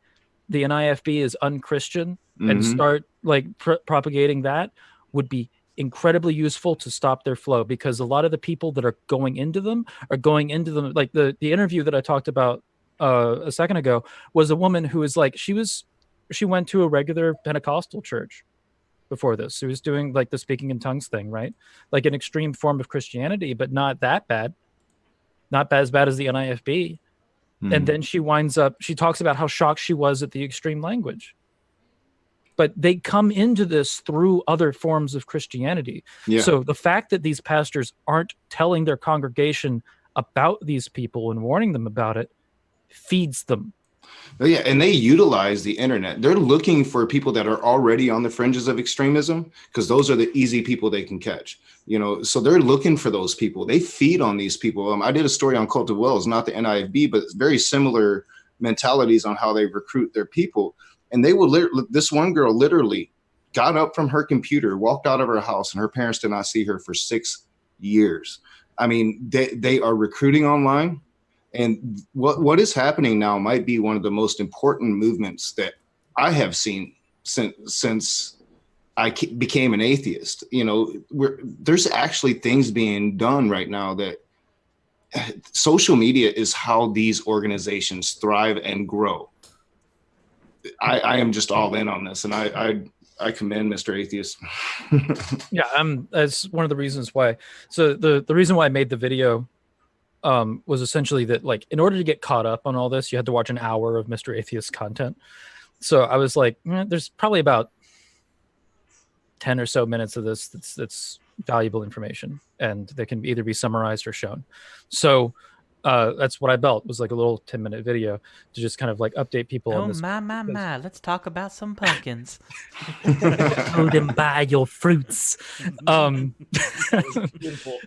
B: the NIFB is unchristian and start like propagating that would be incredibly useful to stop their flow, because a lot of the people that are going into them like the interview that I talked about a second ago was a woman who was like, she went to a regular Pentecostal church before this. She was doing like the speaking in tongues thing, right? Like an extreme form of Christianity, but not that bad. Not as bad as the NIFB. And then she talks about how shocked she was at the extreme language. But they come into this through other forms of Christianity. So the fact that these pastors aren't telling their congregation about these people and warning them about it feeds them.
D: Yeah, and they utilize the internet. They're looking for people that are already on the fringes of extremism, because those are the easy people they can catch. You know, so they're looking for those people. They feed on these people. I did a story on Cult of Wells, not the NIFB, but very similar mentalities on how they recruit their people. And they will this one girl literally got up from her computer, walked out of her house, and her parents did not see her for 6 years. I mean, they are recruiting online. And what is happening now might be one of the most important movements that I have seen since I became an atheist. You know, there's actually things being done right now that social media is how these organizations thrive and grow. I am just all in on this, and I commend Mr. Atheist.
B: Yeah, that's one of the reasons why. So the reason why I made the video was essentially that, like, in order to get caught up on all this, you had to watch an hour of Mr. Atheist content. So I was like, there's probably about 10 or so minutes of this that's valuable information, and they can either be summarized or shown. So that's what I built, was like a little 10-minute video to just kind of like update people on this.
A: My, let's talk about some pumpkins.
B: Go and buy your fruits.
C: beautiful.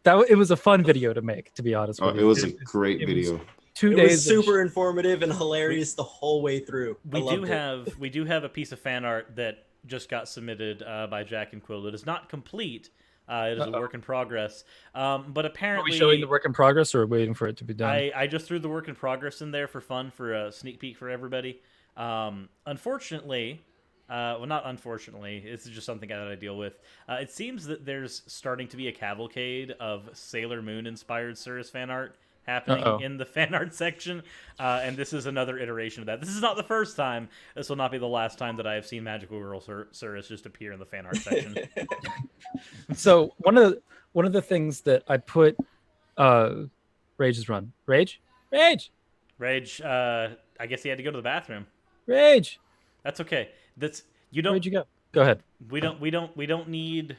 B: It was a fun video to make, to be honest with you.
D: It was a great video.
B: 2
C: It
B: days
C: was super informative and hilarious the whole way through.
A: We do have a piece of fan art that just got submitted by Jack and Quill. It is not complete, It is a work in progress. But apparently,
B: are we showing the work in progress or waiting for it to be done?
A: I just threw the work in progress in there for fun, for a sneak peek for everybody. Unfortunately, well, not unfortunately, it's just something that I deal with. It seems that there's starting to be a cavalcade of Sailor Moon inspired Cirrus fan art happening in the fan art section, and this is another iteration of that. This is not the first time. This will not be the last time that I have seen Magical Girl Cirrus just appear in the fan art section.
B: So one of the things that I put Rage's run. Rage. I guess he had to go to the bathroom. Rage.
A: That's okay. You don't.
B: Where'd you go? Go ahead.
A: We don't need.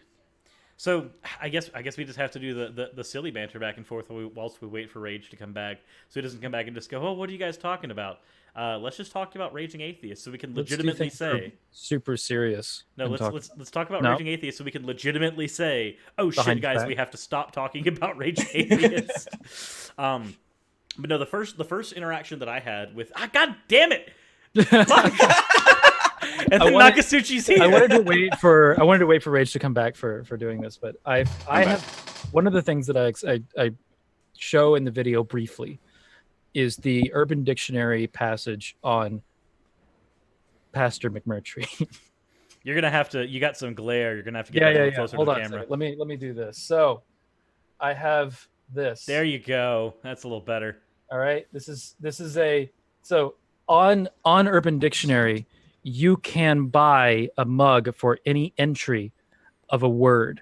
A: So I guess we just have to do the silly banter back and forth whilst we wait for Rage to come back, so he doesn't come back and just go, "Oh, what are you guys talking about?" Let's just talk about Raging Atheist, so we can legitimately say
B: super serious.
A: No, let's talk about Raging Atheist, so we can legitimately say, "Oh shit, guys, we have to stop talking about Raging Atheist." But no, the first interaction that I had with God damn it. And then Nakasuchi's here.
B: I wanted to wait for Rage to come back for doing this, but I have one of the things that I show in the video briefly is the Urban Dictionary passage on Pastor McMurtry.
A: You're gonna have to. You got some glare. You're gonna have to get closer to the camera.
B: Let me do this. So I have this.
A: There you go. That's a little better.
B: All right. This is so on Urban Dictionary. You can buy a mug for any entry of a word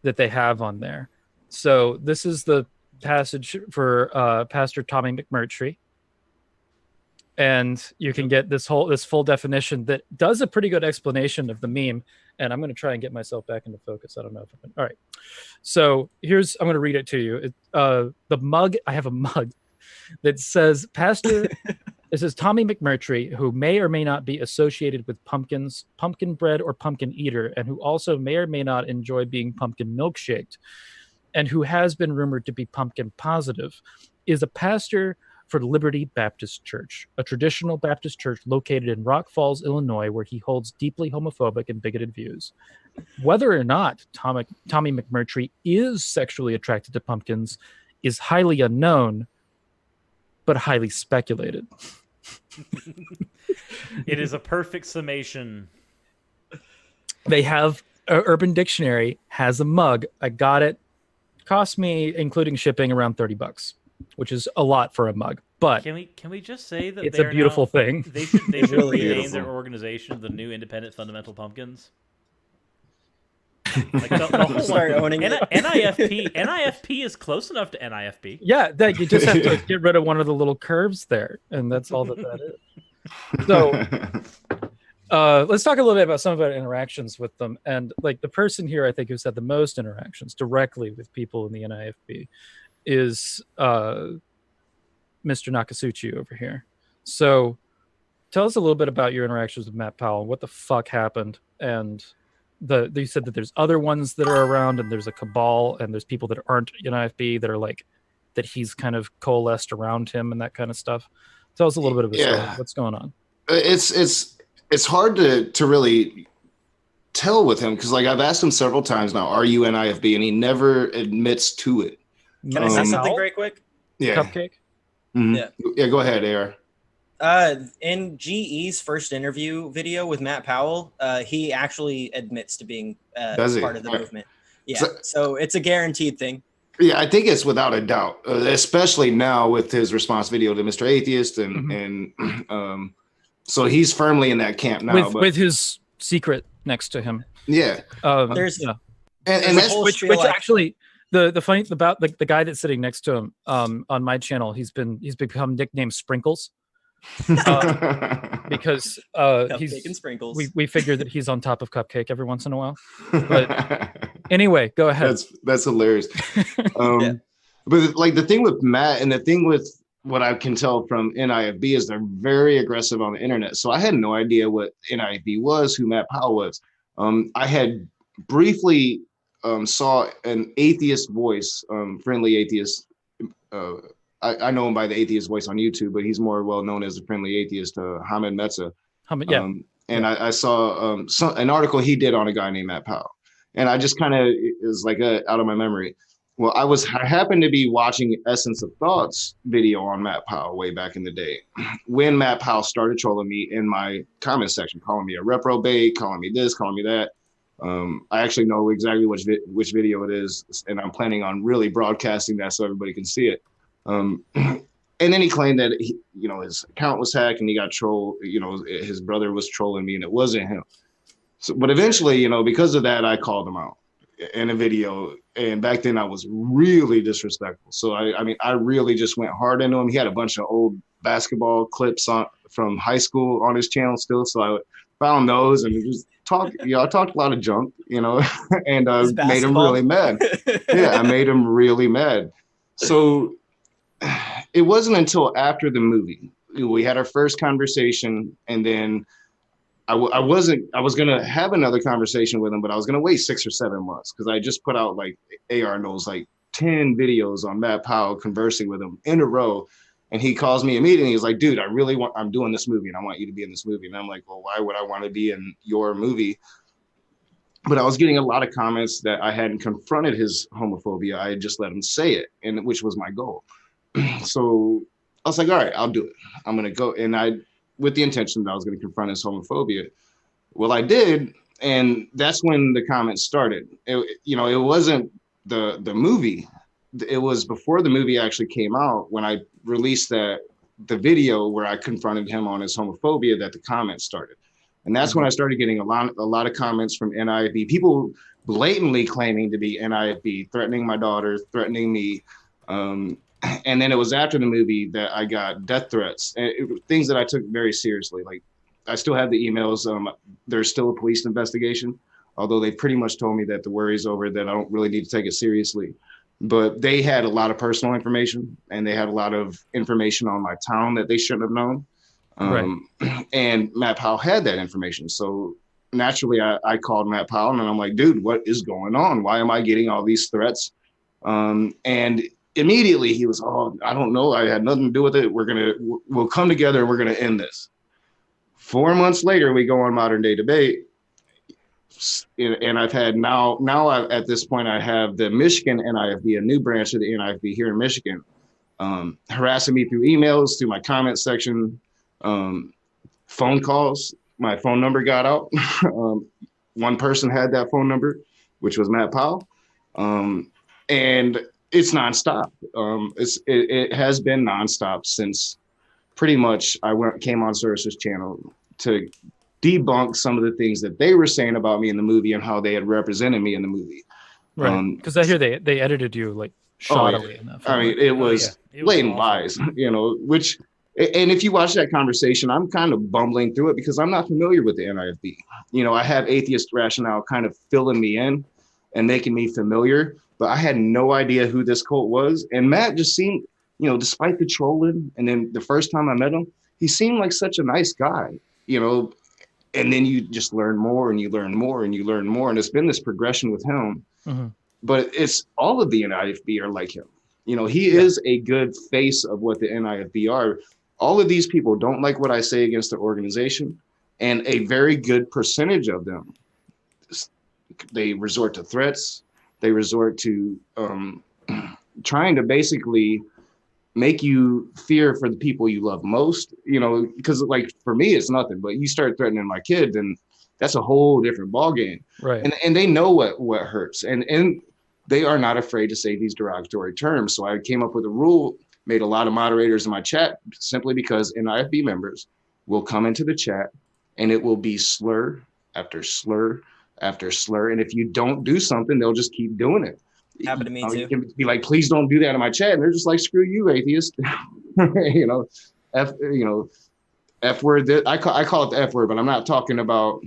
B: that they have on there. So this is the passage for Pastor Tommy McMurtry. And you can get this full definition that does a pretty good explanation of the meme. And I'm going to try and get myself back into focus. I don't know if I can. All right. So I'm going to read it to you. The mug, I have a mug that says Pastor... This is Tommy McMurtry, who may or may not be associated with pumpkins, pumpkin bread, or pumpkin eater, and who also may or may not enjoy being pumpkin milkshaked, and who has been rumored to be pumpkin positive, is a pastor for Liberty Baptist Church, a traditional Baptist church located in Rock Falls, Illinois, where he holds deeply homophobic and bigoted views. Whether or not Tommy McMurtry is sexually attracted to pumpkins is highly unknown, but highly speculated.
A: It is a perfect summation.
B: They have Urban Dictionary has a mug. I got it. Cost me, including shipping, around $30, which is a lot for a mug. But
A: can we just say that
B: it's a beautiful thing?
A: They should rename their organization the New Independent Fundamental Pumpkins. Like the whole
C: start owning it.
A: NIFP is close enough to NIFB.
B: Yeah, you just have to get rid of one of the little curves there, and that's all that is. So let's talk a little bit about some of our interactions with them. And like the person here, I think, who's had the most interactions directly with people in the NIFB is Mr. Nakasuchi over here. So tell us a little bit about your interactions with Matt Powell. What the fuck happened? And you said that there's other ones that are around, and there's a cabal, and there's people that aren't NIFB that are like that he's kind of coalesced around him and that kind of stuff. Tell us a little bit of a story. What's going on?
D: It's hard to really tell with him because like I've asked him several times now, are you NIFB? And he never admits to it.
C: Can I say something very quick?
D: Yeah.
B: Cupcake?
D: Mm-hmm. Yeah, go ahead, AR.
C: In GE's first interview video with Matt Powell, he actually admits to being part of the movement. Yeah, so it's a guaranteed thing.
D: Yeah, I think it's without a doubt, especially now with his response video to Mr. Atheist, and so he's firmly in that camp now.
B: With his secret next to him.
D: Yeah,
C: there's
D: and that's
B: which actually the funny thing about the guy that's sitting next to him on my channel, he's become nicknamed Sprinkles. Because
C: Cupcake and Sprinkles.
B: We figure that he's on top of Cupcake every once in a while. But anyway, go ahead.
D: That's hilarious. But like the thing with Matt and the thing with what I can tell from NIFB is they're very aggressive on the internet. So I had no idea what NIFB was, who Matt Powell was. I had briefly saw an atheist voice, friendly atheist. I know him by the Atheist voice on YouTube, but he's more well known as a friendly atheist, Hamed Metza.
B: And
D: I saw an article he did on a guy named Matt Powell. and I just kind of is like out of my memory. Well, I happened to be watching Essence of Thoughts video on Matt Powell way back in the day when Matt Powell started trolling me in my comment section, calling me a reprobate, calling me this, calling me that. I actually know exactly which video it is, and I'm planning on really broadcasting that so everybody can see it. And then he claimed that his account was hacked and he got trolled. His brother was trolling me and it wasn't him. So, but eventually, because of that, I called him out in a video. And back then I was really disrespectful. So I really just went hard into him. He had a bunch of old basketball clips from high school on his channel still. So I found those and just talked. I talked a lot of junk, and made him really mad. Yeah, I made him really mad. So it wasn't until after the movie we had our first conversation, and then I was going to have another conversation with him, but I was going to wait 6 or 7 months because I just put out, like, AR knows, like 10 videos on Matt Powell conversing with him in a row. And he calls me immediately. He's like, dude, I'm doing this movie and I want you to be in this movie. And I'm like, well, why would I want to be in your movie? But I was getting a lot of comments that I hadn't confronted his homophobia. I had just let him say it, and which was my goal. So I was like, all right, I'll do it. I'm going to go. And with the intention that I was going to confront his homophobia. Well, I did. And that's when the comments started. It wasn't the movie. It was before the movie actually came out when I released the video where I confronted him on his homophobia that the comments started. And that's when I started getting a lot of comments from NIFB, people blatantly claiming to be NIFB, threatening my daughter, threatening me. And then it was after the movie that I got death threats, and things that I took very seriously. Like, I still have the emails. There's still a police investigation, although they pretty much told me that the worry's over, that I don't really need to take it seriously. But they had a lot of personal information, and they had a lot of information on my town that they shouldn't have known. Right. And Matt Powell had that information. So naturally, I called Matt Powell, and I'm like, dude, what is going on? Why am I getting all these threats? And immediately he was, oh, I don't know. I had nothing to do with it. We'll come together and we're going to end this. 4 months later, we go on Modern Day Debate. And I've had at this point, I have the Michigan NIFB, a new branch of the NIFB here in Michigan, harassing me through emails, through my comment section, phone calls. My phone number got out. One person had that phone number, which was Matt Powell. And it's nonstop. It has been nonstop since pretty much I came on Service's channel to debunk some of the things that they were saying about me in the movie and how they had represented me in the movie.
B: Right. Because I hear they edited you like shoddily enough.
D: I mean, it was blatant lies, which, and if you watch that conversation, I'm kind of bumbling through it because I'm not familiar with the NIFB. I have Atheist Rationalle kind of filling me in and making me familiar, but I had no idea who this cult was. And Matt just seemed, despite the trolling, and then the first time I met him, he seemed like such a nice guy, and then you just learn more and you learn more and you learn more. And it's been this progression with him, but it's all of the NIFB are like him. He is a good face of what the NIFB are. All of these people don't like what I say against the organization, and a very good percentage of them, they resort to threats. They resort to trying to basically make you fear for the people you love most, because like for me, it's nothing, but you start threatening my kid, then that's a whole different ballgame. Right. And they know what hurts. And they are not afraid to say these derogatory terms. So I came up with a rule, made a lot of moderators in my chat simply because NIFB members will come into the chat and it will be slur after slur after slur. And if you don't do something, they'll just keep doing it.
C: Happened to me too.
D: You can be like, please don't do that in my chat. And they're just like, screw you, atheist. F word. I call it the F word, but I'm not talking about.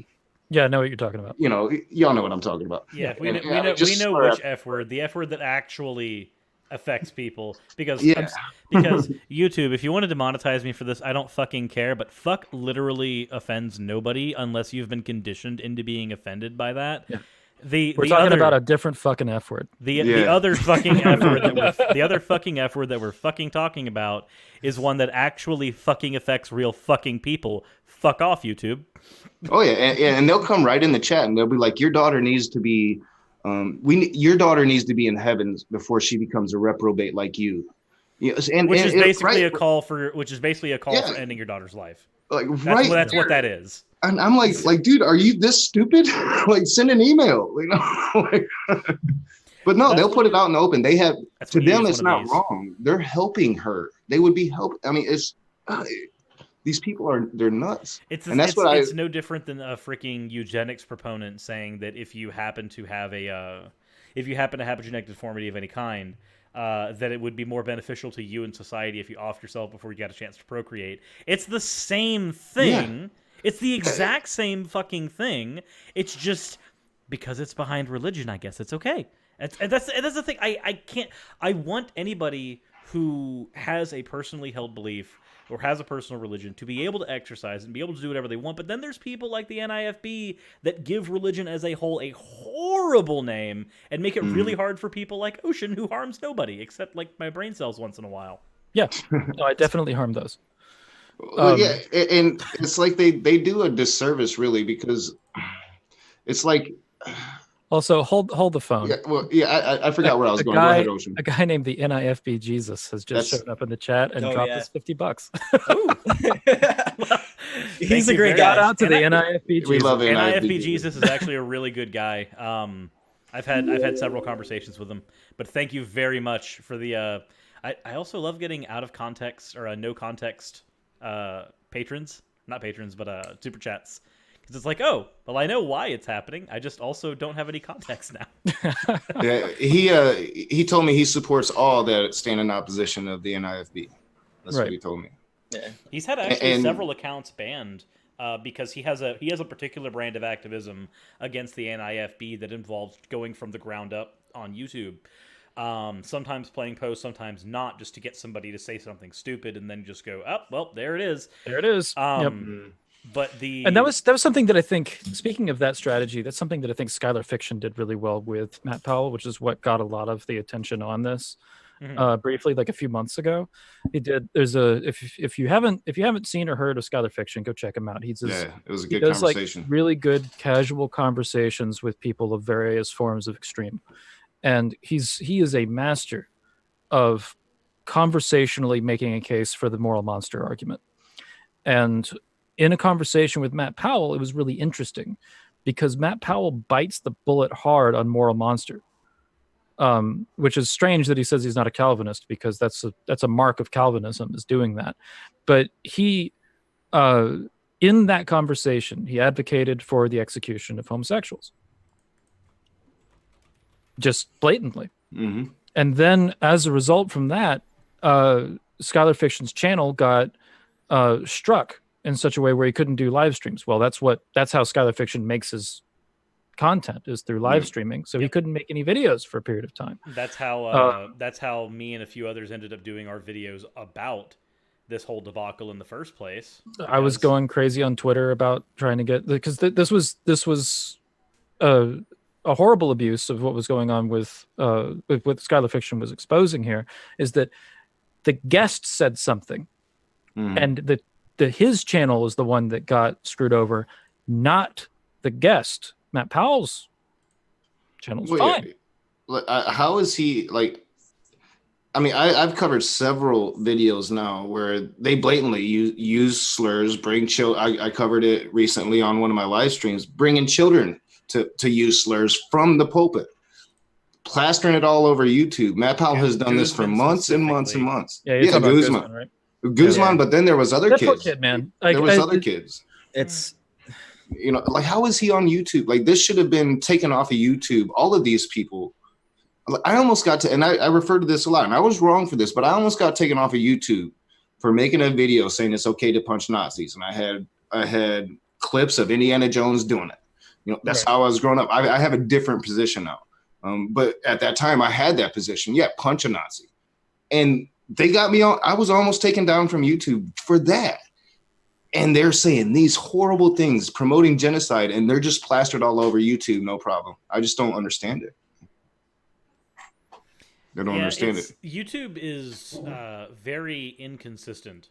B: Yeah, I know what you're talking about.
D: Y'all know what I'm talking about.
A: Yeah, we know which F word. The F word that actually affects people. Because YouTube, if you want to demonetize me for this, I don't fucking care. But fuck literally offends nobody unless you've been conditioned into being offended by that. Yeah.
B: We're talking about a different fucking F word.
A: The other fucking F word that we're fucking talking about is one that actually fucking affects real fucking people. Fuck off, YouTube.
D: Oh yeah, and they'll come right in the chat and they'll be like, your daughter needs to be Your daughter needs to be in heaven before she becomes a reprobate like you. Yes,
A: which is basically a call for ending your daughter's life.
D: Like
A: that's what that is.
D: And I'm like, dude, are you this stupid? Like, send an email, you know. But no, they'll put it out in the open. They have, to them, it's not wrong. They're helping her. They would be help. I mean, it's these people they're nuts.
A: It's no different than a freaking eugenics proponent saying that if you happen to have a genetic deformity of any kind, that it would be more beneficial to you and society if you offed yourself before you got a chance to procreate. It's the same thing. Yeah. It's the exact same fucking thing. It's just because it's behind religion, I guess it's okay. That's the thing. I want anybody who has a personally held belief or has a personal religion to be able to exercise and be able to do whatever they want. But then there's people like the NIFB that give religion as a whole a horrible name and make it really hard for people like Ocean, who harms nobody except like my brain cells once in a while.
B: Yeah, no, I definitely harm those.
D: Yeah, and it's like they do a disservice, really, because it's like.
B: Also, hold the phone.
D: Yeah, well, yeah, I forgot where I was going. Go ahead, Ocean.
B: A guy named the NIFB Jesus has just shown up in the chat and dropped us $50.
C: He's a great guy.
B: Shout out to the NIFB Jesus.
D: We love
A: NIFB Jesus is actually a really good guy. I've had several conversations with him, but thank you very much for the. I also love getting out of context or no context patrons, not patrons, but super chats. Because it's like, oh, well, I know why it's happening. I just also don't have any context now.
D: Yeah, he told me he supports all that stand in opposition of the NIFB. That's what he told me.
C: Yeah,
A: he's had actually several accounts banned because he has a particular brand of activism against the NIFB that involves going from the ground up on YouTube. Sometimes playing posts, sometimes not, just to get somebody to say something stupid and then just go, oh, well, there it is.
B: There it is. Yep.
A: But
B: that was something that I think, speaking of that strategy, that's something that I think Skylar Fiction did really well with Matt Powell, which is what got a lot of the attention on this. Briefly, like a few months ago, he did. There's if you haven't seen or heard of Skylar Fiction, go check him out. It was a good conversation. Like really good casual conversations with people of various forms of extreme, and he is a master of conversationally making a case for the moral monster argument. And in a conversation with Matt Powell, it was really interesting because Matt Powell bites the bullet hard on moral monster, which is strange that he says he's not a Calvinist, because that's a mark of Calvinism, is doing that. But he, in that conversation, he advocated for the execution of homosexuals, just blatantly.
D: Mm-hmm.
B: And then as a result from that, Skylar Fiction's channel got struck in such a way where he couldn't do live streams. Well, that's how Skylar Fiction makes his content, is through live streaming. So he couldn't make any videos for a period of time.
A: That's how me and a few others ended up doing our videos about this whole debacle in the first place.
B: I was going crazy on Twitter about trying to get, because this was a horrible abuse of what was going on with what Skylar Fiction was exposing here, is that the guest said something, and his channel is the one that got screwed over, not the guest. Matt Powell's channel's fine.
D: How is he, like, I mean, I've covered several videos now where they blatantly use slurs, bring children. I covered it recently on one of my live streams, bringing children to use slurs from the pulpit, plastering it all over YouTube. Matt Powell has done this for months and months and months.
B: Yeah, Guzman, right?
D: Guzman, but then there was other kids.
B: Kid, man.
D: There was other kids.
C: It's,
D: you know, like, how is he on YouTube? Like, this should have been taken off of YouTube. All of these people, I almost got to, and I refer to this a lot, and I was wrong for this, but I almost got taken off of YouTube for making a video saying it's okay to punch Nazis, and I had clips of Indiana Jones doing it. You know, that's how I was growing up. I have a different position now, but at that time I had that position. Yeah, punch a Nazi, and they got me on. I was almost taken down from YouTube for that. And they're saying these horrible things, promoting genocide, and they're just plastered all over YouTube. No problem. I just don't understand it. They don't understand it.
A: YouTube is very inconsistent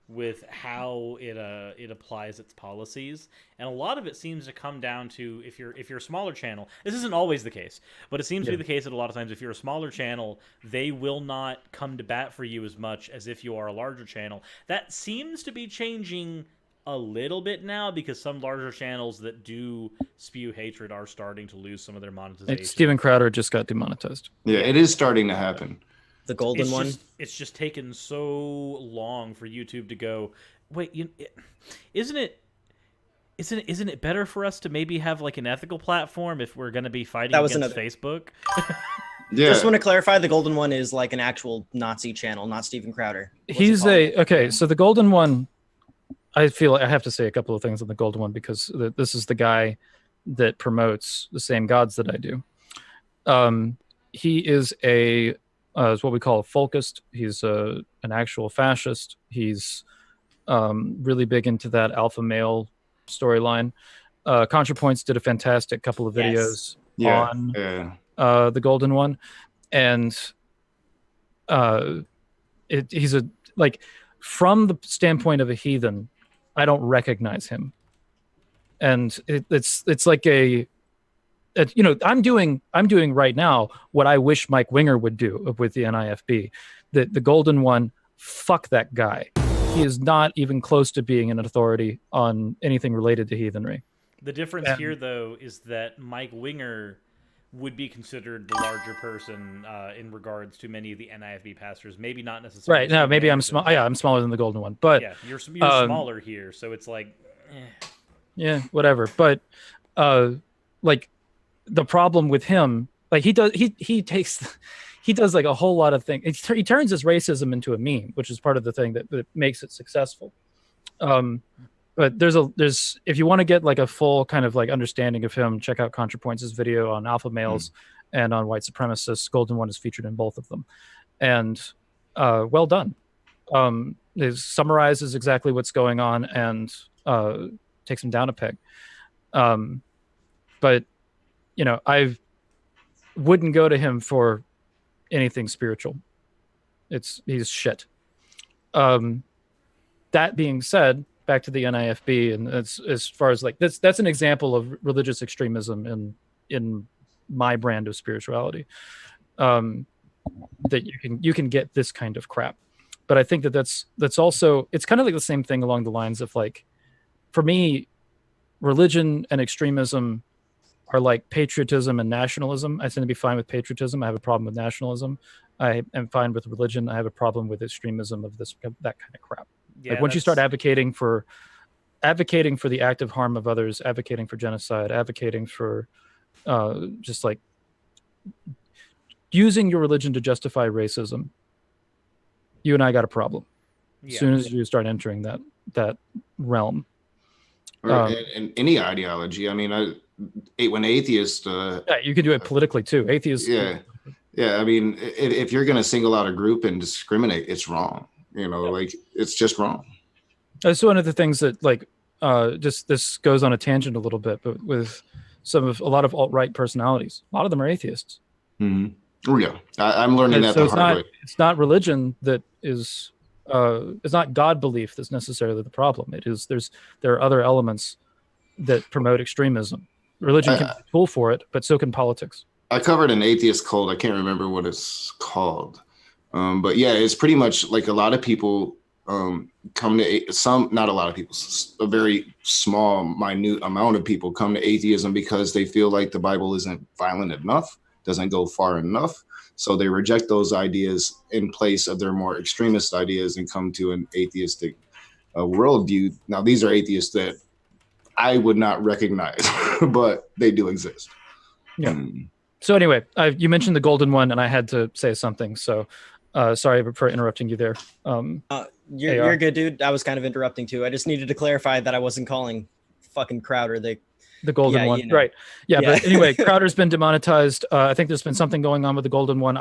A: with how it applies its policies, and a lot of it seems to come down to if you're a smaller channel. This isn't always the case, but it seems to be the case that a lot of times if you're a smaller channel, they will not come to bat for you as much as if you are a larger channel. That seems to be changing a little bit now because some larger channels that do spew hatred are starting to lose some of their monetization.
B: Steven Crowder just got demonetized.
D: Yeah, it is starting to happen.
C: The golden one.
A: It's just taken so long for YouTube to go, wait, isn't it better for us to maybe have like an ethical platform if we're going to be fighting against Facebook?
C: Yeah. Just want to clarify, the golden one is like an actual Nazi channel, not Steven Crowder.
B: So the golden one, I feel I have to say a couple of things on the golden one because this is the guy that promotes the same gods that I do. He is is what we call a folkist. He's an actual fascist. He's really big into that alpha male storyline. ContraPoints did a fantastic couple of videos on the golden one, and he's from the standpoint of a heathen, I don't recognize him, and it's like I'm doing right now what I wish Mike Winger would do with the NIFB. The golden one, fuck that guy. He is not even close to being an authority on anything related to heathenry.
A: The difference here, though, is that Mike Winger would be considered the larger person in regards to many of the NIFB pastors. Maybe not necessarily.
B: Right. No, maybe I'm small. Yeah, I'm smaller than the golden one. But
A: yeah, you're smaller here, so it's like,
B: yeah, whatever. But the problem with him, he does like a whole lot of things. He turns his racism into a meme, which is part of the thing that makes it successful. But there's if you want to get like a full kind of like understanding of him, check out ContraPoints' video on alpha males and on white supremacists. Golden one is featured in both of them, and well done. It summarizes exactly what's going on and takes him down a peg. But I wouldn't go to him for anything spiritual. He's shit. That being said, back to the NIFB, and as far as like that's an example of religious extremism in my brand of spirituality. That you can get this kind of crap, but I think that's also, it's kind of like the same thing along the lines of like, for me, religion and extremism are like patriotism and nationalism. I tend to be fine with patriotism. I have a problem with nationalism. I am fine with religion. I have a problem with extremism of that kind of crap. Yeah, like once you start advocating for the active harm of others, advocating for genocide, advocating for just like using your religion to justify racism, you and I got a problem. As soon as you start entering that realm.
D: And any ideology. I mean, when atheists...
B: you can do it politically too. Atheists...
D: Yeah, I mean, if you're going to single out a group and discriminate, it's wrong. Like, it's just wrong.
B: That's one of the things that, like, just this goes on a tangent a little bit, but with a lot of alt-right personalities, a lot of them are atheists.
D: Mm-hmm. Oh, yeah. I'm learning that the hard way.
B: It's not religion that is... it's not God belief that's necessarily the problem. There are other elements that promote extremism. Religion can be a tool for it, but so can politics.
D: I covered an atheist cult. I can't remember what it's called. But yeah, it's pretty much like a lot of people come to not a lot of people, a very small, minute amount of people come to atheism because they feel like the Bible isn't violent enough, doesn't go far enough. So they reject those ideas in place of their more extremist ideas and come to an atheistic worldview. Now, these are atheists that I would not recognize, but they do exist.
B: Yeah. So anyway, you mentioned the golden one, and I had to say something. So sorry for interrupting you there.
C: You're good, dude. I was kind of interrupting too. I just needed to clarify that I wasn't calling fucking Crowder
B: the golden one, right? Yeah, but anyway, Crowder's been demonetized. I think there's been something going on with the golden one.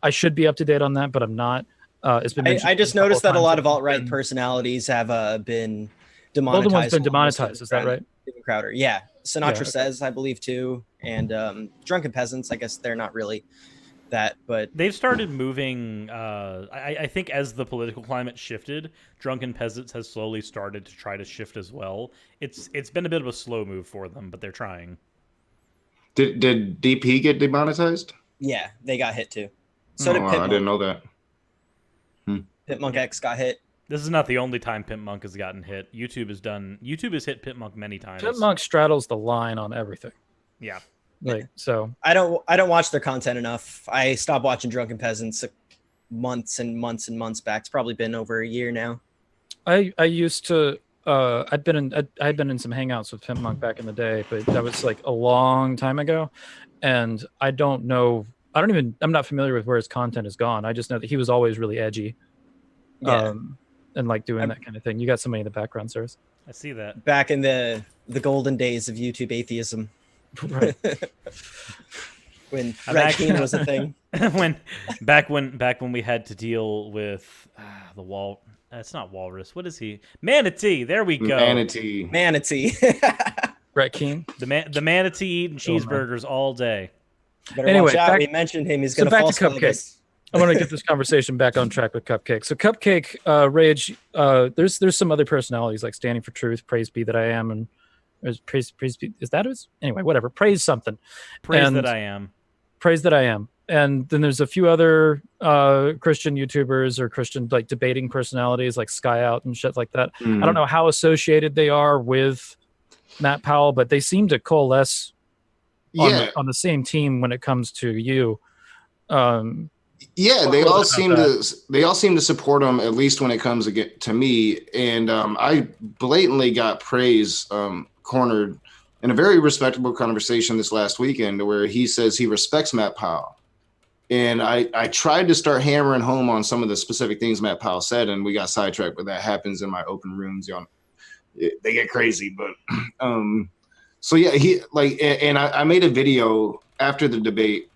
B: I should be up to date on that, but I'm not. It's been.
C: I just noticed that a lot of alt-right personalities have been demonetized.
B: Golden one's been demonetized. Is that right?
C: Crowder, yeah. Sinatra says, I believe too, and Drunken Peasants. I guess they're not really that, but
A: they've started moving. I think as the political climate shifted, Drunken Peasants has slowly started to try to shift as well. It's been a bit of a slow move for them, but they're trying.
D: Did DP get demonetized?
C: Yeah, they got hit too. So did Pimp Monk.
D: I didn't know that.
C: Pimp Monk X got hit.
A: This is not the only time Pimp Monk has gotten hit. YouTube has hit Pimp Monk many times.
B: Pimp Monk straddles the line on everything.
A: Yeah.
B: So
C: I don't watch their content enough. I stopped watching Drunken Peasants months and months and months back. It's probably been over a year now.
B: I used to I'd been in some hangouts with Pimp Monk back in the day, but that was like a long time ago, and I'm not familiar with where his content has gone. I just know that he was always really edgy.
C: Yeah.
B: And like doing that kind of thing. You got somebody in the background, sirs.
A: I see that.
C: Back in the golden days of YouTube atheism.
B: Right.
C: When Rationalle was a thing.
A: Back when we had to deal with the wall. It's not walrus. What is he? Manatee. There we go.
C: Manatee.
B: Brett Keane.
A: The manatee eating cheeseburgers all day.
C: Anyway, watch out. We mentioned him. He's going to false Cupcake.
B: I want to get this conversation back on track with Cupcake. So Cupcake, Rage, there's some other personalities like Standing for Truth, Praise Be That I Am, and praise be, is that his? Anyway, whatever. Praise something.
A: Praise That I Am.
B: Praise That I Am. And then there's a few other Christian YouTubers or Christian like debating personalities like Sky Out and shit like that. I don't know how associated they are with Matt Powell, but they seem to coalesce on the same team when it comes to you.
D: Yeah, they all seem to support him, at least when it comes to me. And I blatantly got praise cornered in a very respectable conversation this last weekend where he says he respects Matt Powell. And I tried to start hammering home on some of the specific things Matt Powell said, and we got sidetracked, but that happens in my open rooms. Y'all, they get crazy. But so yeah, I made a video after the debate,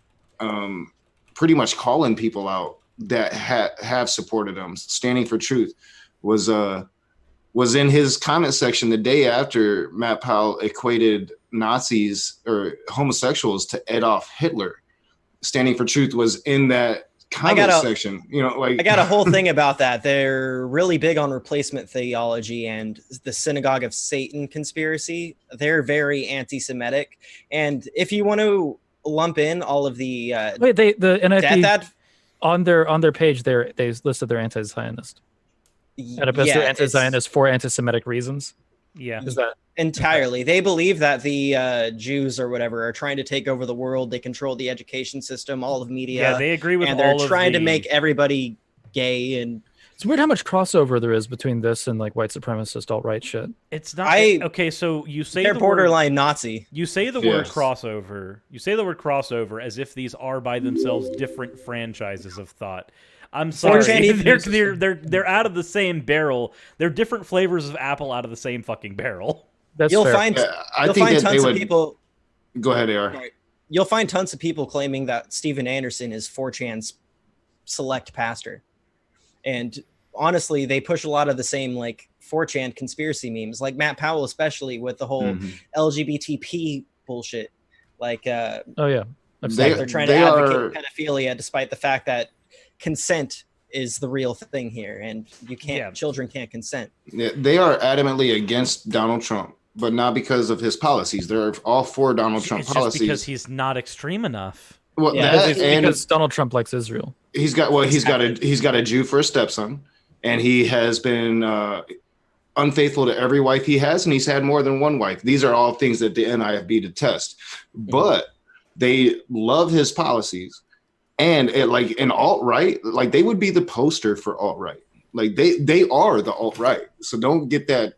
D: pretty much calling people out that have supported him. Standing for Truth was in his comment section the day after Matt Powell equated Nazis or homosexuals to Adolf Hitler. Standing for Truth was in that comment section. I
C: got a whole thing about that. They're really big on replacement theology and the Synagogue of Satan conspiracy. They're very anti-Semitic. And if you want to lump in all of the
B: the NIFB on their page they listed their anti-Zionist. They're anti-Zionist for anti-Semitic reasons.
A: Yeah,
B: is that
C: entirely? They believe that the Jews or whatever are trying to take over the world. They control the education system, all of media.
A: Yeah, they agree with.
C: And they're trying to make everybody gay. And
B: it's weird how much crossover there is between this and like white supremacist alt-right shit.
A: It's not okay. So you say
C: they're borderline Nazi.
A: You say the word crossover. You say the word crossover as if these are by themselves different franchises of thought. I'm sorry, they're out of the same barrel. They're different flavors of apple out of the same fucking barrel.
C: You'll find tons of people.
D: Go ahead, AR.
C: You'll find tons of people claiming that Steven Anderson is 4chan's select pastor. And honestly, they push a lot of the same like 4chan conspiracy memes, like Matt Powell, especially with the whole LGBTP bullshit. Like, they're trying to advocate pedophilia, despite the fact that consent is the real thing here, and children can't consent.
D: Yeah, they are adamantly against Donald Trump, but not because of his policies. They're all for Donald Trump policies.
A: Just because he's not extreme enough.
D: Well,
B: because Donald Trump likes Israel.
D: He's got a Jew for a stepson, and he has been unfaithful to every wife he has, and he's had more than one wife. These are all things that the NIFB detest, but they love his policies. And in alt-right, like they would be the poster for alt-right. Like they are the alt-right. So don't get that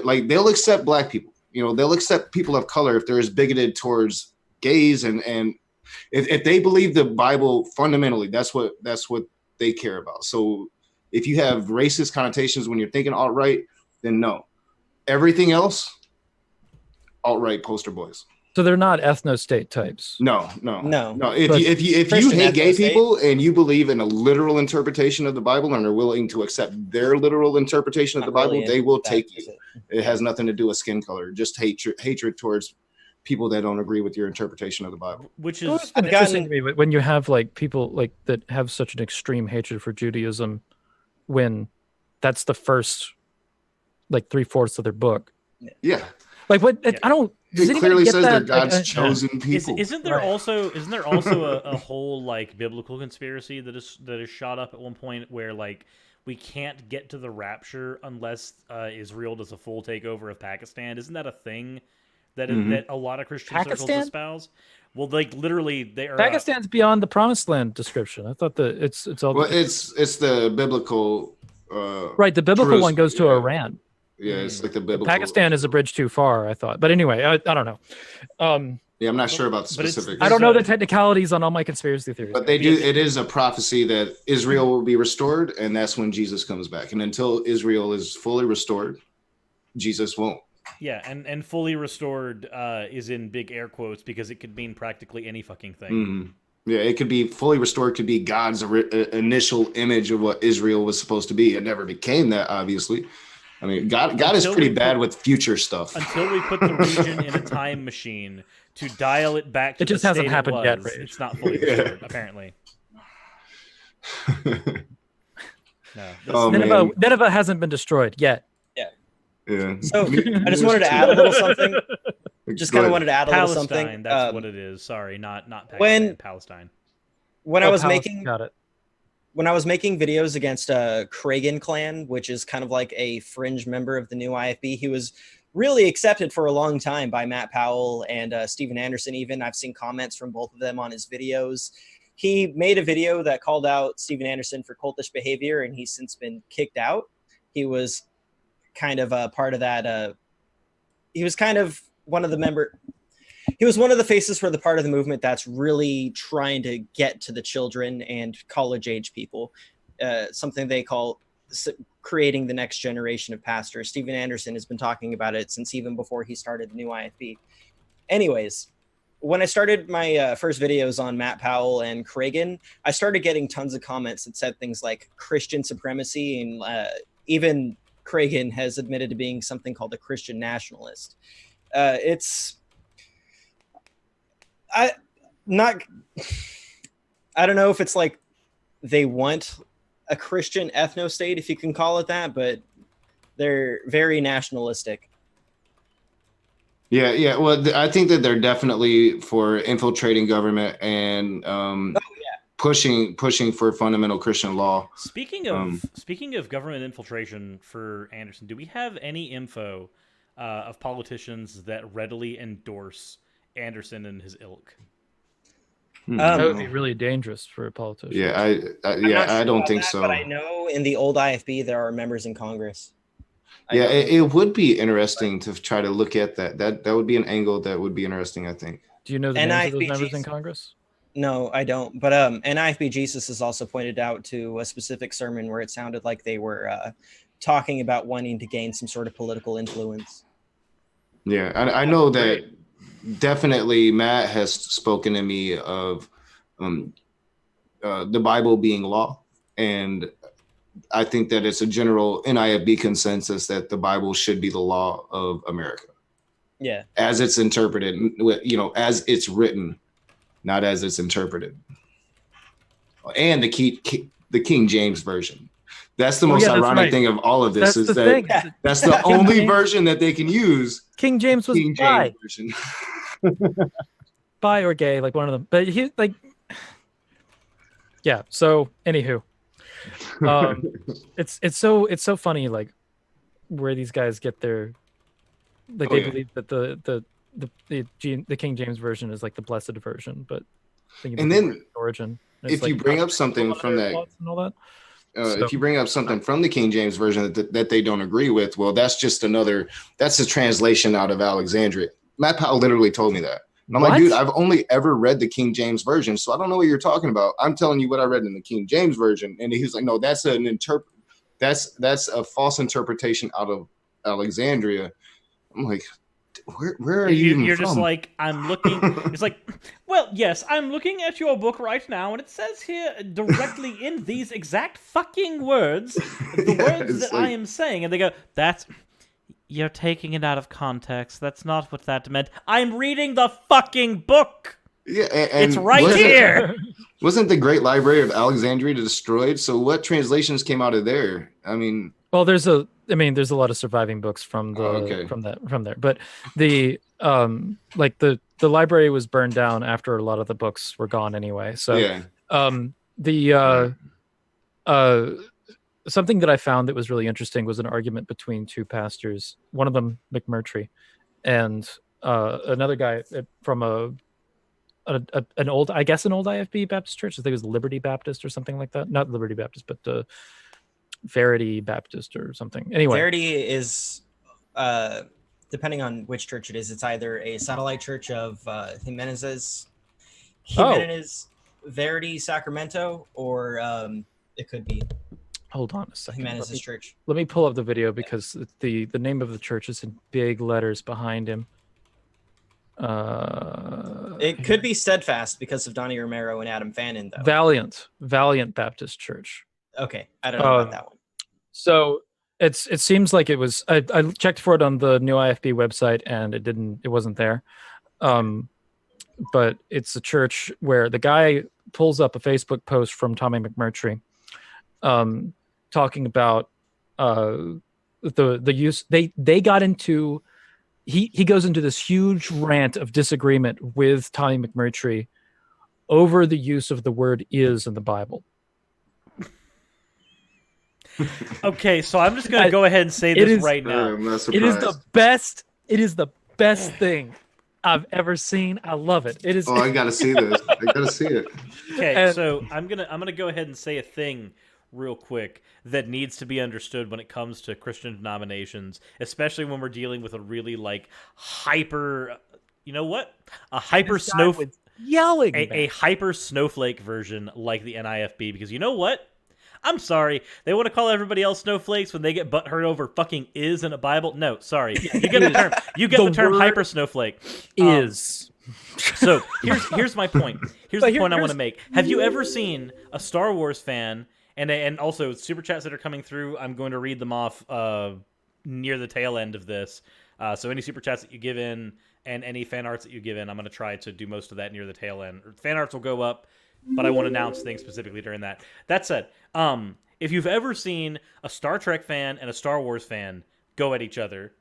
D: like they'll accept black people. They'll accept people of color if they're as bigoted towards gays and if they believe the Bible fundamentally, that's what they care about. So if you have racist connotations when you're thinking alt-right, then no. Everything else, alt-right poster boys.
B: So they're not ethno-state types.
D: No. If you hate gay people and you believe in a literal interpretation of the Bible and are willing to accept their literal interpretation of the Bible, they will take you. It has nothing to do with skin color, just hatred towards people that don't agree with your interpretation of the Bible.
A: Which is
B: interesting to me when you have like people like that have such an extreme hatred for Judaism, when that's the first like 3/4 of their book.
D: Yeah.
B: Like what? I don't.
D: It clearly says they're God's chosen people.
A: Isn't there also a whole like biblical conspiracy that is shot up at one point where like we can't get to the rapture unless Israel does a full takeover of Pakistan? Isn't that a thing that that a lot of Christian circles espouse? Well, like literally, they are
B: Pakistan's beyond the Promised Land description. I thought that it's all.
D: Well, it's the biblical.
B: Right, the biblical one goes to Iran.
D: Yeah, it's like the biblical.
B: Pakistan is a bridge too far, I thought. But anyway, I don't know.
D: Yeah, I'm not sure about the specifics.
B: I don't know the technicalities on all my conspiracy theories.
D: But they do. It is a prophecy that Israel will be restored, and that's when Jesus comes back. And until Israel is fully restored, Jesus won't.
A: Yeah, and fully restored is in big air quotes because it could mean practically any fucking thing.
D: Mm-hmm. Yeah, it could be fully restored. Could be God's initial image of what Israel was supposed to be. It never became that, obviously. I mean, God is pretty bad with future stuff.
A: Until we put the region in a time machine to dial it back to
B: it just hasn't happened yet. Right?
A: It's not fully restored, apparently. No,
B: Nineveh hasn't been destroyed yet.
D: Yeah.
C: So I just wanted to add a little something. Just kind of wanted to add a little something.
A: That's what it is. Sorry, not Pakistan, Palestine.
C: When I was making
B: got it.
C: When I was making videos against Kragan clan, which is kind of like a fringe member of the new IFB, he was really accepted for a long time by Matt Powell and Steven Anderson. Even I've seen comments from both of them on his videos. He made a video that called out Steven Anderson for cultish behavior, and he's since been kicked out. He was kind of a part of that. He was kind of one of the He was one of the faces for the part of the movement that's really trying to get to the children and college-age people, something they call creating the next generation of pastors. Steven Anderson has been talking about it since even before he started the new IFB. Anyways, when I started my first videos on Matt Powell and Kragan, I started getting tons of comments that said things like Christian supremacy, and even Kragan has admitted to being something called a Christian nationalist. I don't know if it's like they want a Christian ethno-state, if you can call it that, but they're very nationalistic.
D: Yeah. Well, I think that they're definitely for infiltrating government and pushing for fundamental Christian law.
A: Speaking of government infiltration for Anderson, do we have any info of politicians that readily endorse Anderson and his ilk?
B: That would be really dangerous for a politician.
D: Yeah, I don't think so.
C: But I know in the old IFB there are members in Congress.
D: It would be interesting to try to look at that. That would be an angle that would be interesting, I think.
B: Do you know the names of those members in Congress?
C: No, I don't. But NIFB Jesus has also pointed out to a specific sermon where it sounded like they were talking about wanting to gain some sort of political influence.
D: Yeah, I know that. Definitely, Matt has spoken to me of the Bible being law, and I think that it's a general NIFB consensus that the Bible should be the law of America.
C: Yeah,
D: as it's interpreted, as it's written, not as it's interpreted. And the King James version. That's the most ironic thing of all of this. That's the only version that they can use.
B: King James was
D: King
B: bi.
D: James
B: version. Bi or gay, like one of them. But he yeah. So anywho, it's so funny, like where these guys get their they believe that the King James version is like the blessed version, but
D: and then
B: origin.
D: If you bring up something from that. And all that. If you bring up something from the King James version that they don't agree with, well, that's a translation out of Alexandria. Matt Powell literally told me that. And I'm like, dude, I've only ever read the King James version, so I don't know what you're talking about. I'm telling you what I read in the King James version. And he was like, no, that's a false interpretation out of Alexandria. I'm like, where are you even
A: You're
D: from?
A: Just like, I'm looking. It's like, well, yes, I'm looking at your book right now, and it says here directly in these exact fucking words, the words that I am saying. And they go, You're taking it out of context. That's not what that meant. I'm reading the fucking book.
D: Yeah, and
A: it's right here.
D: Wasn't the Great Library of Alexandria destroyed? So what translations came out of there? I mean,
B: well, there's a lot of surviving books from there, but the the library was burned down after a lot of the books were gone anyway. So
D: yeah.
B: Something that I found that was really interesting was an argument between two pastors. One of them, McMurtry, and another guy from an old IFB Baptist church. I think it was Liberty Baptist or something like that. Not Liberty Baptist, but Verity Baptist or something. Anyway,
C: Verity is, depending on which church it is, it's either a satellite church of Jimenez Verity Sacramento, or it could be.
B: Hold on a second.
C: Jimenez's church.
B: Let me pull up the video because the name of the church is in big letters behind him.
C: It could be Steadfast because of Donnie Romero and Adam Fannin, though.
B: Valiant Baptist Church.
C: Okay, I don't know about that one.
B: So it seems like it was. I checked for it on the new IFB website and it wasn't there. But it's a church where the guy pulls up a Facebook post from Tommy McMurtry, talking about the use. They got into. He goes into this huge rant of disagreement with Tommy McMurtry over the use of the word "is" in the Bible.
A: Okay, so I'm just going to go ahead and say this right now.
B: It is the best. It is the best thing I've ever seen. I love it. It is.
D: Oh, I gotta see this. I gotta see it.
A: Okay, so I'm gonna go ahead and say a thing real quick that needs to be understood when it comes to Christian denominations, especially when we're dealing with a really hyper. You know what? A hyper snowflake.
B: Yelling.
A: A hyper snowflake version like the NIFB, because you know what? I'm sorry. They want to call everybody else snowflakes when they get butthurt over fucking "is" in a Bible. No, sorry. You get the term. You get the term hyper snowflake.
B: Is.
A: So here's my point. Here's the point I want to make. Have you ever seen a Star Wars fan? And also super chats that are coming through. I'm going to read them off near the tail end of this. So any super chats that you give in and any fan arts that you give in, I'm going to try to do most of that near the tail end. Fan arts will go up, but I won't announce things specifically during that. That said, if you've ever seen a Star Trek fan and a Star Wars fan go at each other,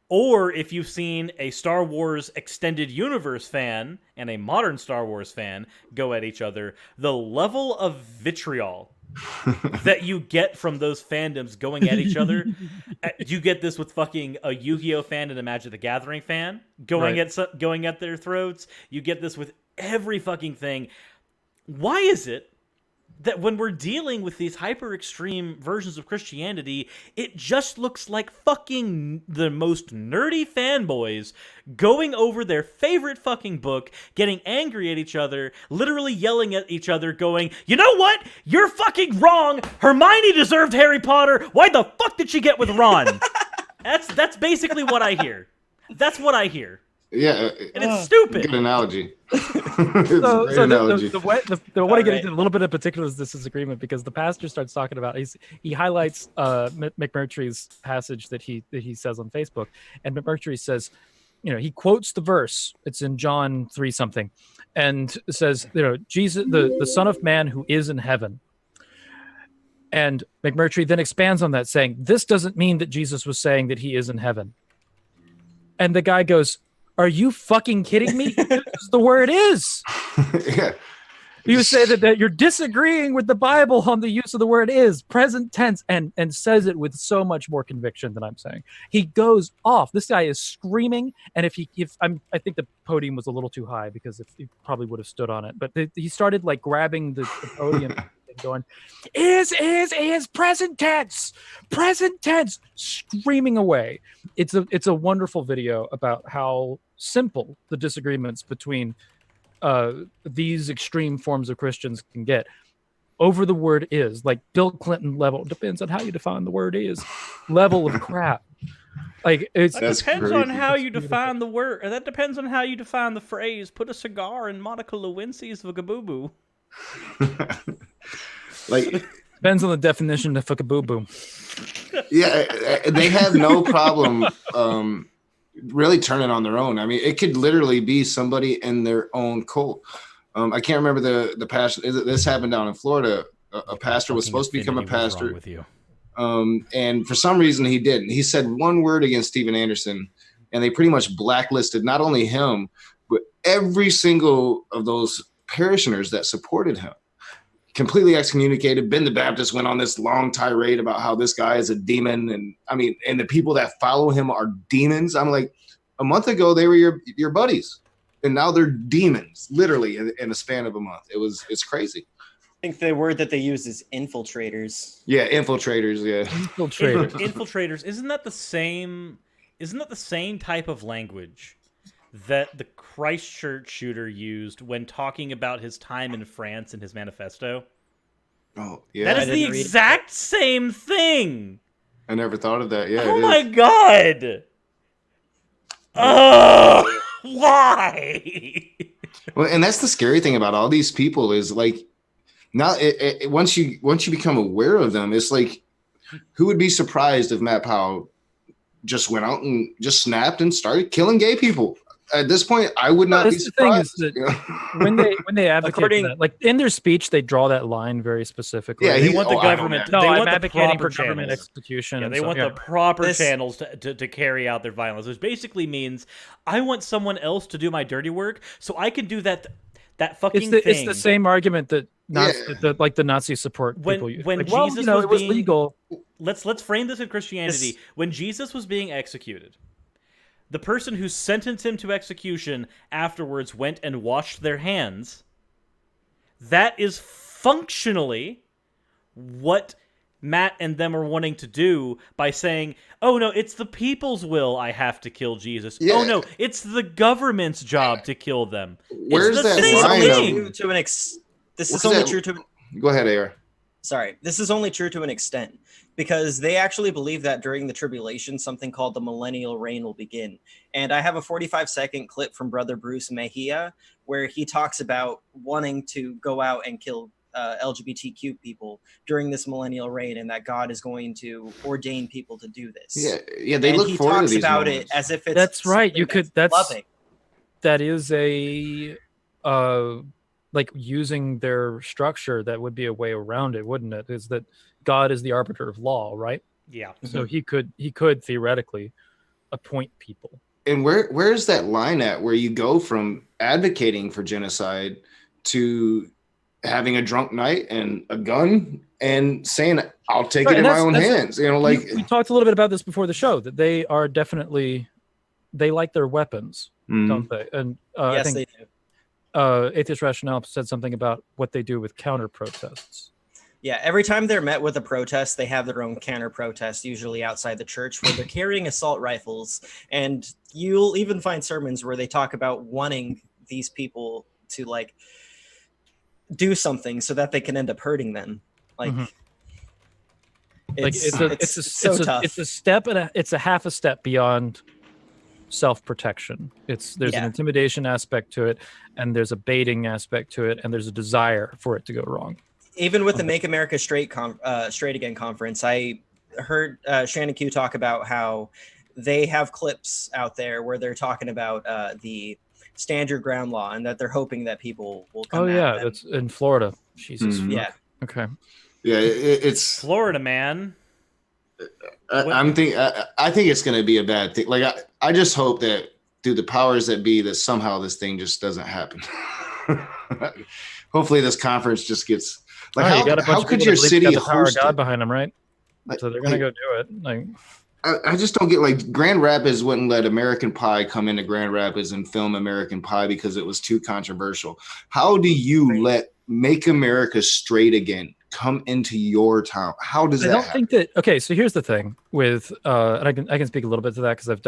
A: or if you've seen a Star Wars Extended Universe fan and a modern Star Wars fan go at each other, the level of vitriol that you get from those fandoms going at each other, you get this with fucking a Yu-Gi-Oh fan and a Magic the Gathering fan going at their throats. You get this with every fucking thing. Why is it that when we're dealing with these hyper extreme versions of Christianity, it just looks like fucking the most nerdy fanboys going over their favorite fucking book, getting angry at each other, literally yelling at each other, going, "You know what? You're fucking wrong. Hermione deserved Harry Potter. Why the fuck did she get with Ron?" That's basically what I hear. That's what I hear.
D: Yeah,
A: and it's stupid.
D: Good analogy.
B: The way to get into a little bit of particulars of this disagreement, because the pastor starts talking about, he highlights McMurtry's passage that he says on Facebook, and McMurtry says, he quotes the verse. It's in John 3 something, and says, Jesus, the Son of Man who is in heaven. And McMurtry then expands on that, saying, this doesn't mean that Jesus was saying that he is in heaven. And the guy goes, are you fucking kidding me? It's the word is.
D: Yeah.
B: You say that you're disagreeing with the Bible on the use of the word is, present tense, and says it with so much more conviction than I'm saying. He goes off. This guy is screaming, and I think the podium was a little too high, because he probably would have stood on it. But he started grabbing the podium and going, is present tense, screaming away. It's a wonderful video about how simple the disagreements between these extreme forms of Christians can get over the word is, like Bill Clinton level, depends on how you define the word is, level of crap. It
A: depends on how you define the word. That depends on how you define the phrase, put a cigar in Monica Lewinsky's Vagaboo.
B: Depends on the definition of fuck a boo boo.
D: Yeah, they have no problem really turning on their own. I mean, it could literally be somebody in their own cult. I can't remember the pastor. This happened down in Florida. A pastor was supposed to become a pastor.
A: With you?
D: And for some reason he didn't. He said one word against Steven Anderson, and they pretty much blacklisted not only him, but every single of those parishioners that supported him. Completely excommunicated. Ben the Baptist went on this long tirade about how this guy is a demon, and I mean, and the people that follow him are demons. I'm like, a month ago they were your buddies, and now they're demons, literally in a span of a month. It's crazy.
C: I think the word that they use is infiltrators.
D: Yeah, infiltrators. Yeah,
A: infiltrators. Isn't that the same? Isn't that the same type of language that the Christchurch shooter used when talking about his time in France in his manifesto?
D: Oh, yeah.
A: That is the exact same thing.
D: I never thought of that. Yeah.
A: Oh my God. Oh, why?
D: Well, and that's the scary thing about all these people is like, now once you become aware of them, it's like, who would be surprised if Matt Powell just went out and just snapped and started killing gay people? At this point, I would not be surprised.
B: The thing is that when they advocate for that, like in their speech, they draw that line very specifically.
A: Yeah, they want the government. They want
B: advocating
A: for
B: government execution.
A: Yeah, they want the proper channels to carry out their violence, which basically means I want someone else to do my dirty work, so I can do that fucking thing.
B: It's the same argument that like the Nazi support people use.
A: When
B: like,
A: Jesus
B: it was legal.
A: Let's frame this in Christianity. When Jesus was being executed, the person who sentenced him to execution afterwards went and washed their hands. That is functionally what Matt and them are wanting to do by saying, oh no, it's the people's will I have to kill Jesus. Yeah. Oh no, it's the government's job to kill them.
D: Where's that line?
C: This is only true to...
D: Go ahead, AR.
C: Sorry. This is only true to an extent, because they actually believe that during the tribulation, something called the millennial reign will begin. And I have a 45-second clip from Brother Bruce Mejia where he talks about wanting to go out and kill LGBTQ people during this millennial reign, and that God is going to ordain people to do this.
D: Yeah, they look forward to these
C: about
D: moments.
C: It as if it's
B: that's right. You could
C: loving.
B: That is a like using their structure. That would be a way around it, wouldn't it? Is that God is the arbiter of law, right?
A: Yeah.
B: So he could theoretically appoint people.
D: And where's that line at where you go from advocating for genocide to having a drunk night and a gun and saying, I'll take it in my own hands? You know, like
B: we talked a little bit about this before the show, that they are definitely, they like their weapons, don't they? And
C: yes,
B: I think
C: they do.
B: Atheist Rationalle said something about what they do with counter protests.
C: Yeah, every time they're met with a protest, they have their own counter protest, usually outside the church, where they're carrying assault rifles. And you'll even find sermons where they talk about wanting these people to like do something so that they can end up hurting them. Like, it's tough.
B: It's a step and it's a half a step beyond self-protection. There's an intimidation aspect to it, and there's a baiting aspect to it, and there's a desire for it to go wrong.
C: Even with the Make America Straight Again conference, I heard Shannon Q talk about how they have clips out there where they're talking about the Stand Your Ground law, and that they're hoping that people will come at them.
B: That's in Florida. Jesus.
C: Yeah.
B: Okay.
D: Yeah, it's
A: Florida, man.
D: I think it's going to be a bad thing. Like I just hope that through the powers that be, that somehow this thing just doesn't happen. Hopefully this conference just gets like, how could your city
B: got the power of
D: host
B: God
D: it?
B: behind them, right?
D: Like,
B: so they're going to go do it. Like,
D: I just don't get, like, Grand Rapids wouldn't let American Pie come into Grand Rapids and film American Pie because it was too controversial. How do you let Make America Straight Again come into your town? How does that happen? I don't think that.
B: Okay, so here's the thing with, and I can speak a little bit to that because I've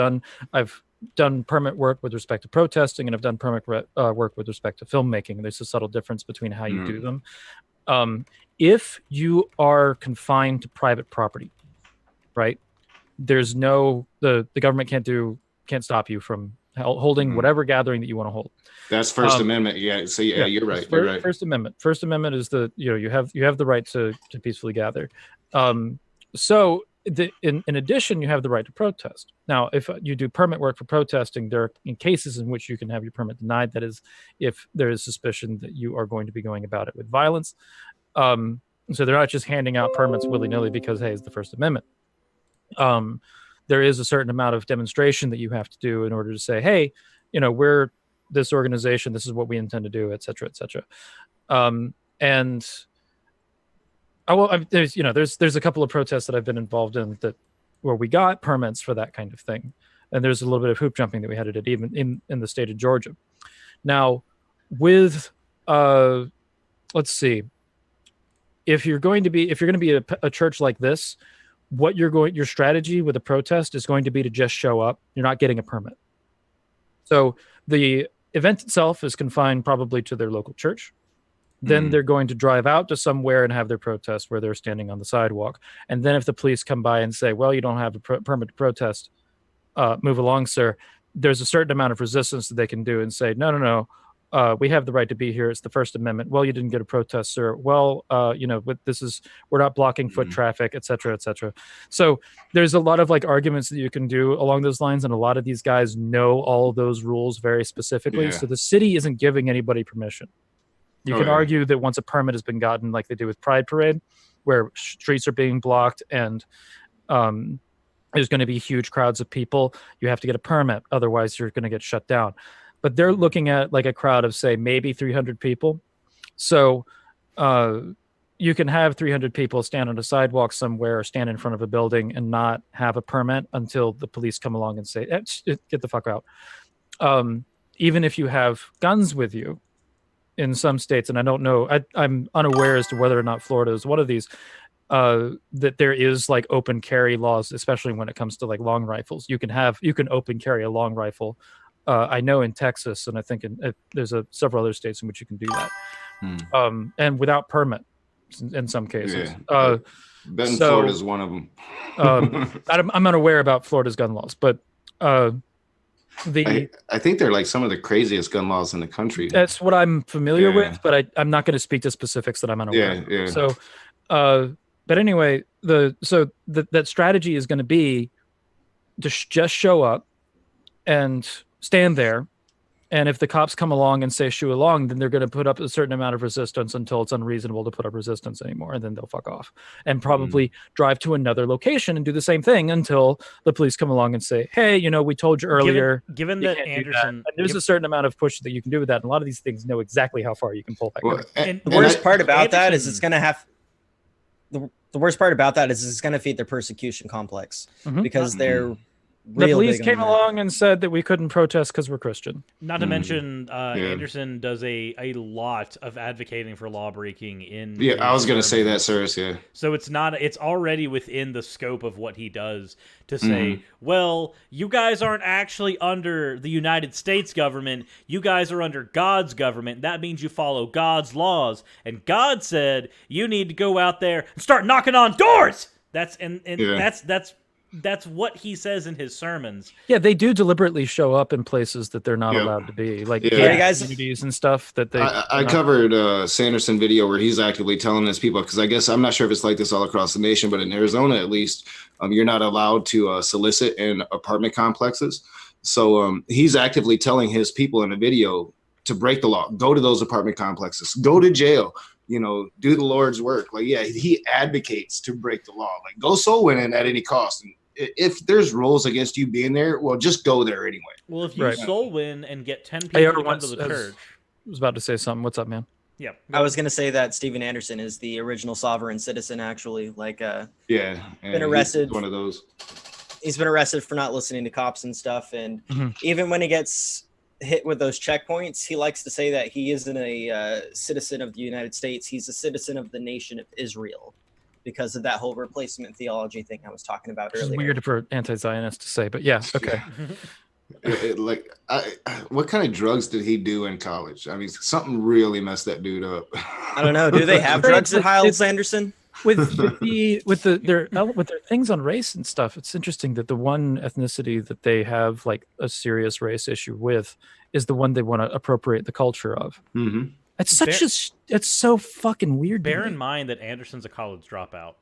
B: done permit work with respect to protesting, and I've done permit work with respect to filmmaking. There's a subtle difference between how you do them. If you are confined to private property, right? There's no the government can't stop you from holding whatever gathering that you want to hold.
D: That's First Amendment. Yeah. So yeah, you're right. You're right.
B: First Amendment. First Amendment is you have the right to peacefully gather. So in addition, you have the right to protest. Now, if you do permit work for protesting, there are in cases in which you can have your permit denied. That is, if there is suspicion that you are going to be going about it with violence. So they're not just handing out permits willy-nilly because, hey, it's the First Amendment. There is a certain amount of demonstration that you have to do in order to say, hey, we're this organization, this is what we intend to do, et cetera, et cetera. And there's a couple of protests that I've been involved in where we got permits for that kind of thing. And there's a little bit of hoop jumping that we had to do even in the state of Georgia. Now, with let's see, if you're going to be a church like this, your strategy with a protest is going to be to just show up. You're not getting a permit. So the event itself is confined probably to their local church. Then they're going to drive out to somewhere and have their protest where they're standing on the sidewalk. And then if the police come by and say, well, you don't have a permit to protest, move along, sir, there's a certain amount of resistance that they can do and say, no, we have the right to be here. It's the First Amendment. Well, you didn't get a protest, sir. Well, we're not blocking foot traffic, et cetera, et cetera. So there's a lot of arguments that you can do along those lines. And a lot of these guys know all those rules very specifically. Yeah. So the city isn't giving anybody permission. You can argue that once a permit has been gotten, like they do with Pride Parade, where streets are being blocked and there's going to be huge crowds of people, you have to get a permit. Otherwise, you're going to get shut down. But they're looking at a crowd of, say, maybe 300 people. So you can have 300 people stand on a sidewalk somewhere or stand in front of a building and not have a permit until the police come along and say, get the fuck out. Even if you have guns with you in some states, and I don't know, I'm unaware as to whether or not Florida is one of these, that there is open carry laws, especially when it comes to long rifles. You can open carry a long rifle. I know in Texas, and I think there's several other states in which you can do that, and without permit in some cases.
D: Yeah. Florida is one of them.
B: I'm unaware about Florida's gun laws, but
D: I think they're some of the craziest gun laws in the country.
B: That's what I'm familiar with, but I'm not going to speak to specifics that I'm unaware of. Yeah. So, but anyway, that strategy is going to be to just show up and stand there, and if the cops come along and say shoo along, then they're going to put up a certain amount of resistance until it's unreasonable to put up resistance anymore, and then they'll fuck off and probably drive to another location and do the same thing until the police come along and say, hey, we told you earlier.
A: Given that Anderson,
B: there's a certain amount of push that you can do with that, and a lot of these things know exactly how far you can pull that.
C: And the worst part about that is it's going to have the worst part about that is it's going to feed their persecution complex because they're.
B: The police came along and said that we couldn't protest because we're Christian.
A: Not to mention, Anderson does a lot of advocating for law breaking in.
D: Yeah, I was going to say that, Cyrus. Yeah.
A: So it's already within the scope of what he does to say, well, you guys aren't actually under the United States government. You guys are under God's government. That means you follow God's laws. And God said you need to go out there and start knocking on doors. That's what he says in his sermons.
B: Yeah, they do deliberately show up in places that they're not allowed to be, communities and stuff that they.
D: I covered Sanderson video where he's actively telling his people, because I guess I'm not sure if it's like this all across the nation, but in Arizona at least, you're not allowed to solicit in apartment complexes. So he's actively telling his people in a video to break the law, go to those apartment complexes, go to jail. Do the Lord's work. He advocates to break the law. Go soul winning at any cost. And if there's rules against you being there, well, just go there anyway.
A: Well, if you soul win and get 10 people to come to the church.
B: I was about to say something. What's up, man?
A: Yeah.
C: I was going to say that Steven Anderson is the original sovereign citizen, actually.
D: Been
C: arrested.
D: One of those.
C: He's been arrested for not listening to cops and stuff. And even when he gets hit with those checkpoints, he likes to say that he isn't a citizen of the United States. He's a citizen of the nation of Israel because of that whole replacement theology thing I was talking about earlier.
B: It's weird for anti-Zionists to say, but yeah, okay.
D: What kind of drugs did he do in college? I mean, something really messed that dude up.
C: I don't know. Do they have drugs at Hyles Anderson?
B: with their things on race and stuff, it's interesting that the one ethnicity that they have like a serious race issue with is the one they want to appropriate the culture of.
D: Mm-hmm.
B: It's so fucking weird.
A: Bear in mind that Anderson's a college dropout.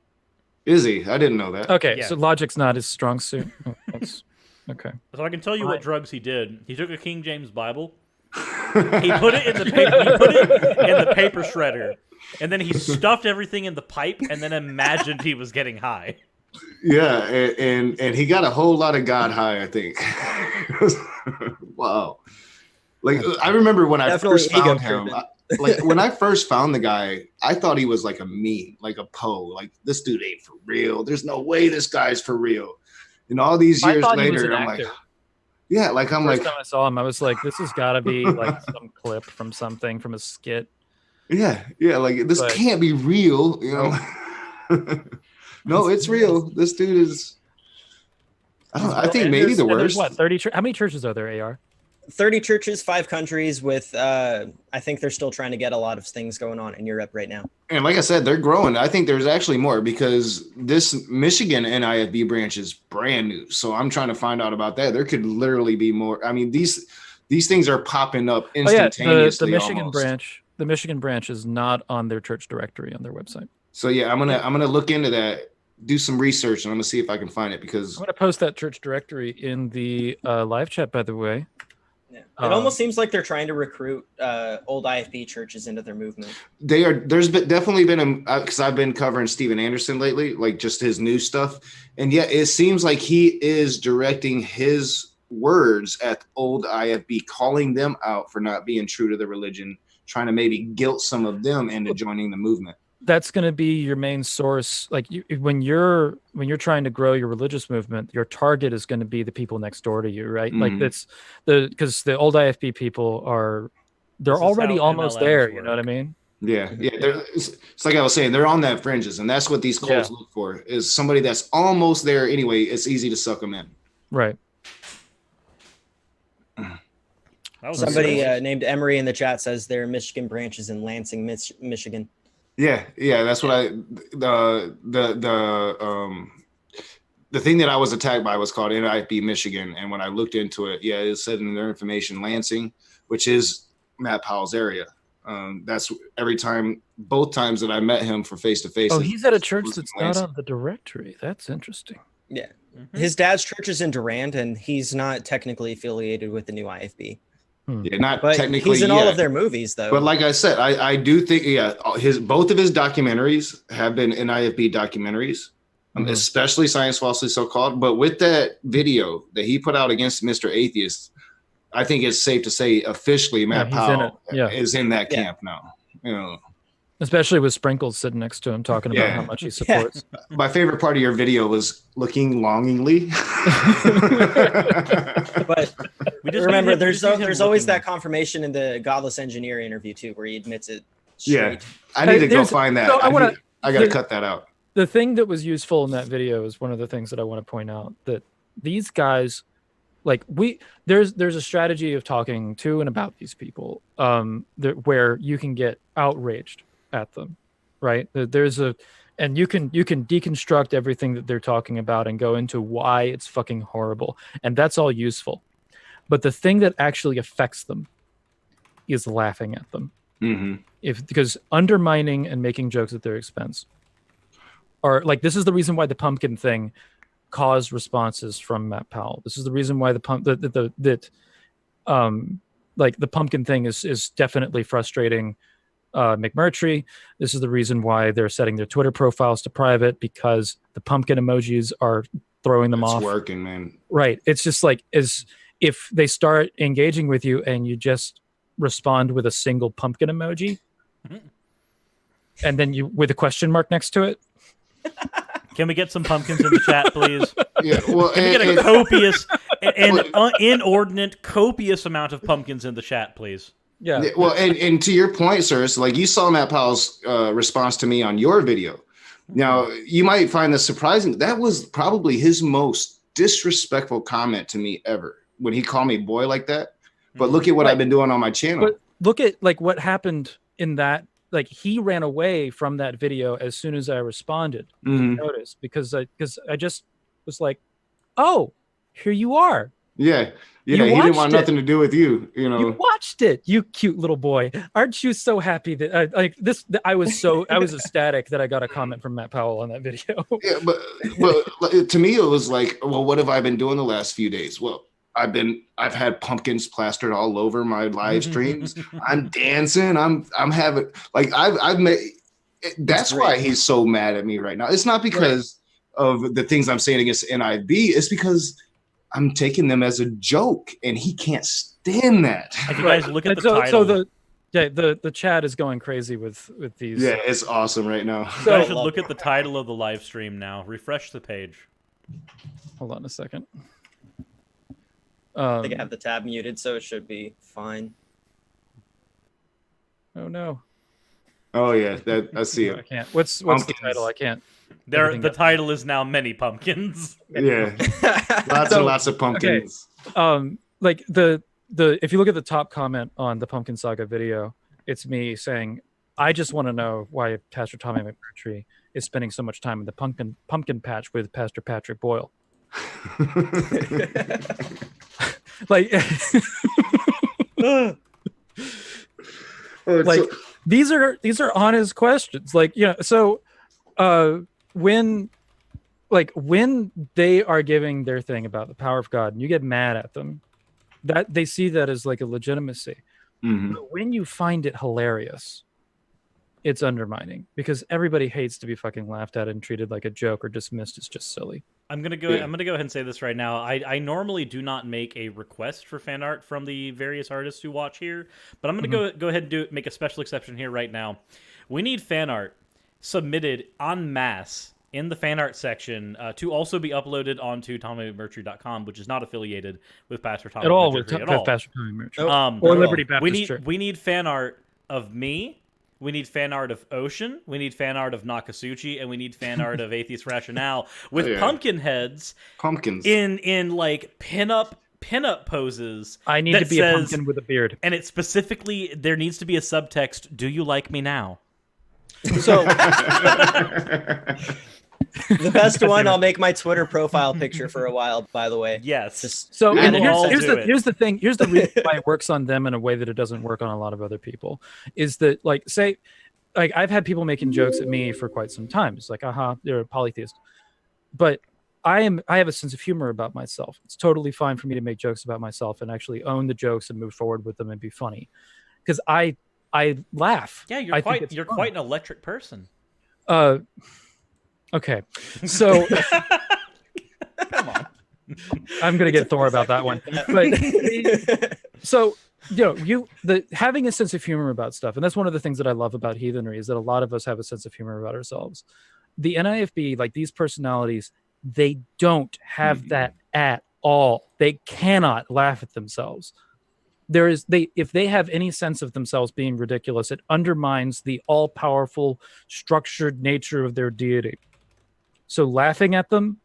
D: Is he? I didn't know that.
B: Okay,
A: Yeah.
B: so logic's not his strong suit. That's okay.
A: So I can tell you what drugs he did. He took a King James Bible. He put it in the paper shredder, and then he stuffed everything in the pipe, and then imagined he was getting high.
D: Yeah, and he got a whole lot of God high, I think. Wow. Like I remember when I first found him. Like when I first found the guy, I thought he was like a meme, like a Poe. Like this dude ain't for real. There's no way this guy's for real. And all these years later, I'm like, yeah, like I'm
B: First
D: like,
B: time I saw him, I was like, this has got to be like some clip from something from a skit.
D: yeah, like this can't be real, you know. No, it's real. This dude is. I think maybe the worst.
B: What 30? How many churches are there? AR
C: 30 churches, 5 countries. With I think they're still trying to get a lot of things going on in Europe right now.
D: And like I said, they're growing. I think there's actually more because this Michigan NIFB branch is brand new. So I'm trying to find out about that. There could literally be more. I mean, these things are popping up instantaneously.
B: The Michigan branch is not on their church directory on their website.
D: So yeah, I'm gonna look into that, do some research, and I'm gonna see if I can find it because
B: I'm gonna post that church directory in the live chat. By the way.
C: Yeah. It almost seems like they're trying to recruit old IFB churches into their movement.
D: They are. There's definitely been because I've been covering Steven Anderson lately, like just his new stuff, and yet it seems like he is directing his words at old IFB, calling them out for not being true to the religion, trying to maybe guilt some of them into joining the movement.
B: That's going to be your main source. Like when you're trying to grow your religious movement, your target is going to be the people next door to you, right? Mm-hmm. Like that's because the old IFB people they're already almost there. Work. You know what I mean?
D: Yeah. It's like I was saying, they're on that fringes, and that's what these cults look for is somebody that's almost there. Anyway, it's easy to suck them in.
B: Right.
C: Somebody named Emery in the chat says their Michigan branch is in Lansing, Michigan.
D: Yeah, that's what the thing that I was attacked by was called NIFB Michigan, and when I looked into it, it said in their information Lansing, which is Matt Powell's area. That's both times that I met him for face to face.
B: Oh, he's at a church that's not on the directory. That's interesting.
C: Yeah, his dad's church is in Durand, and he's not technically affiliated with the new IFB.
D: Yeah, not technically.
C: He's in all of their movies, though.
D: But like I said, I do think both of his documentaries have been NIFB documentaries, especially Science Falsely So Called. But with that video that he put out against Mr. Atheist, I think it's safe to say officially Matt Powell is in that camp now. You know,
B: especially with Sprinkles sitting next to him talking about how much he supports.
D: My favorite part of your video was looking longingly.
C: But remember, there's always that confirmation in the Godless Engineer interview too, where he admits it straight.
D: Yeah, I need to go find that. I got to cut that out.
B: The thing that was useful in that video is one of the things that I want to point out, that these guys, like there's a strategy of talking to and about these people where you can get outraged at them, right? And you can deconstruct everything that they're talking about and go into why it's fucking horrible, and that's all useful. But the thing that actually affects them is laughing at them, because undermining and making jokes at their expense are like, this is the reason why the pumpkin thing caused responses from Matt Powell. This is the reason why the pumpkin thing is definitely frustrating McMurtry. This is the reason why they're setting their Twitter profiles to private, because the pumpkin emojis are throwing them off.
D: It's working, man.
B: Right. It's just like, if they start engaging with you and you just respond with a single pumpkin emoji and then you with a question mark next to it.
A: Can we get some pumpkins in the chat, please?
D: Yeah, well,
A: can we get a copious and inordinate copious amount of pumpkins in the chat, please?
B: Yeah.
D: Well, and to your point, sir, it's like you saw Matt Powell's response to me on your video. Now, you might find this surprising. That was probably his most disrespectful comment to me ever, when he called me boy like that. But look at what I've been doing on my channel.
B: But look at like what happened in that like he ran away from that video as soon as I responded. Notice because I just was like, oh, here you are.
D: Yeah. He didn't want nothing to do with you.
B: You watched it, you cute little boy. Aren't you so happy that I was ecstatic that I got a comment from Matt Powell on that video.
D: Yeah, but to me it was like, well, what have I been doing the last few days? Well, I've had pumpkins plastered all over my live streams. I'm dancing. I'm having like I've made. That's why he's so mad at me right now. It's not because of the things I'm saying against NIFB. It's because I'm taking them as a joke, and he can't stand that.
A: If you guys look at the title,
B: so the chat is going crazy with these.
D: Yeah, it's awesome right now.
A: You guys should look at the title of the live stream now. Refresh the page.
B: Hold on a second.
C: I think I have the tab muted, so it should be fine.
B: Oh no.
D: Oh yeah, I see it.
B: I can't. What's the title? I can't.
A: The title is now Many Pumpkins.
D: Yeah, lots and lots of pumpkins.
B: Okay. Like the if you look at the top comment on the Pumpkin Saga video, it's me saying, "I just want to know why Pastor Tommy McMurtry is spending so much time in the pumpkin patch with Pastor Patrick Boyle." Like, these are honest questions. Like, so when they are giving their thing about the power of God and you get mad at them, that they see that as like a legitimacy. But when you find it hilarious, it's undermining because everybody hates to be fucking laughed at and treated like a joke or dismissed as just silly.
A: I'm gonna go ahead and say this right now. I normally do not make a request for fan art from the various artists who watch here, but I'm gonna go ahead and make a special exception here right now. We need fan art submitted en masse in the fan art section to also be uploaded onto TommyMcMurtry.com, which is not affiliated with Pastor Tommy
B: at all
A: McMurtry
B: with Pastor Tommy McMurtry or Liberty Baptist Church.
A: We need fan art of me. We need fan art of Ocean. We need fan art of Nakasuchi, and we need fan art of Atheist Rationalle with pumpkin heads,
D: pumpkins
A: in like pinup poses.
B: I need to be a pumpkin with a beard,
A: and it specifically there needs to be a subtext. Do you like me now?
C: So the best one, I'll make my Twitter profile picture for a while, by the way.
A: Yes.
B: Here's the thing. Here's the reason why it works on them in a way that it doesn't work on a lot of other people. Is that I've had people making jokes at me for quite some time. It's like, they're a polytheist. But I have a sense of humor about myself. It's totally fine for me to make jokes about myself and actually own the jokes and move forward with them and be funny. Because I laugh.
A: Yeah, you're quite an electric person.
B: Okay, so
A: come on,
B: I'm gonna get Thor about that one. But so having a sense of humor about stuff, and that's one of the things that I love about heathenry is that a lot of us have a sense of humor about ourselves. The NIFB, like these personalities, they don't have that at all. They cannot laugh at themselves. If they have any sense of themselves being ridiculous, it undermines the all-powerful, structured nature of their deity. So laughing at them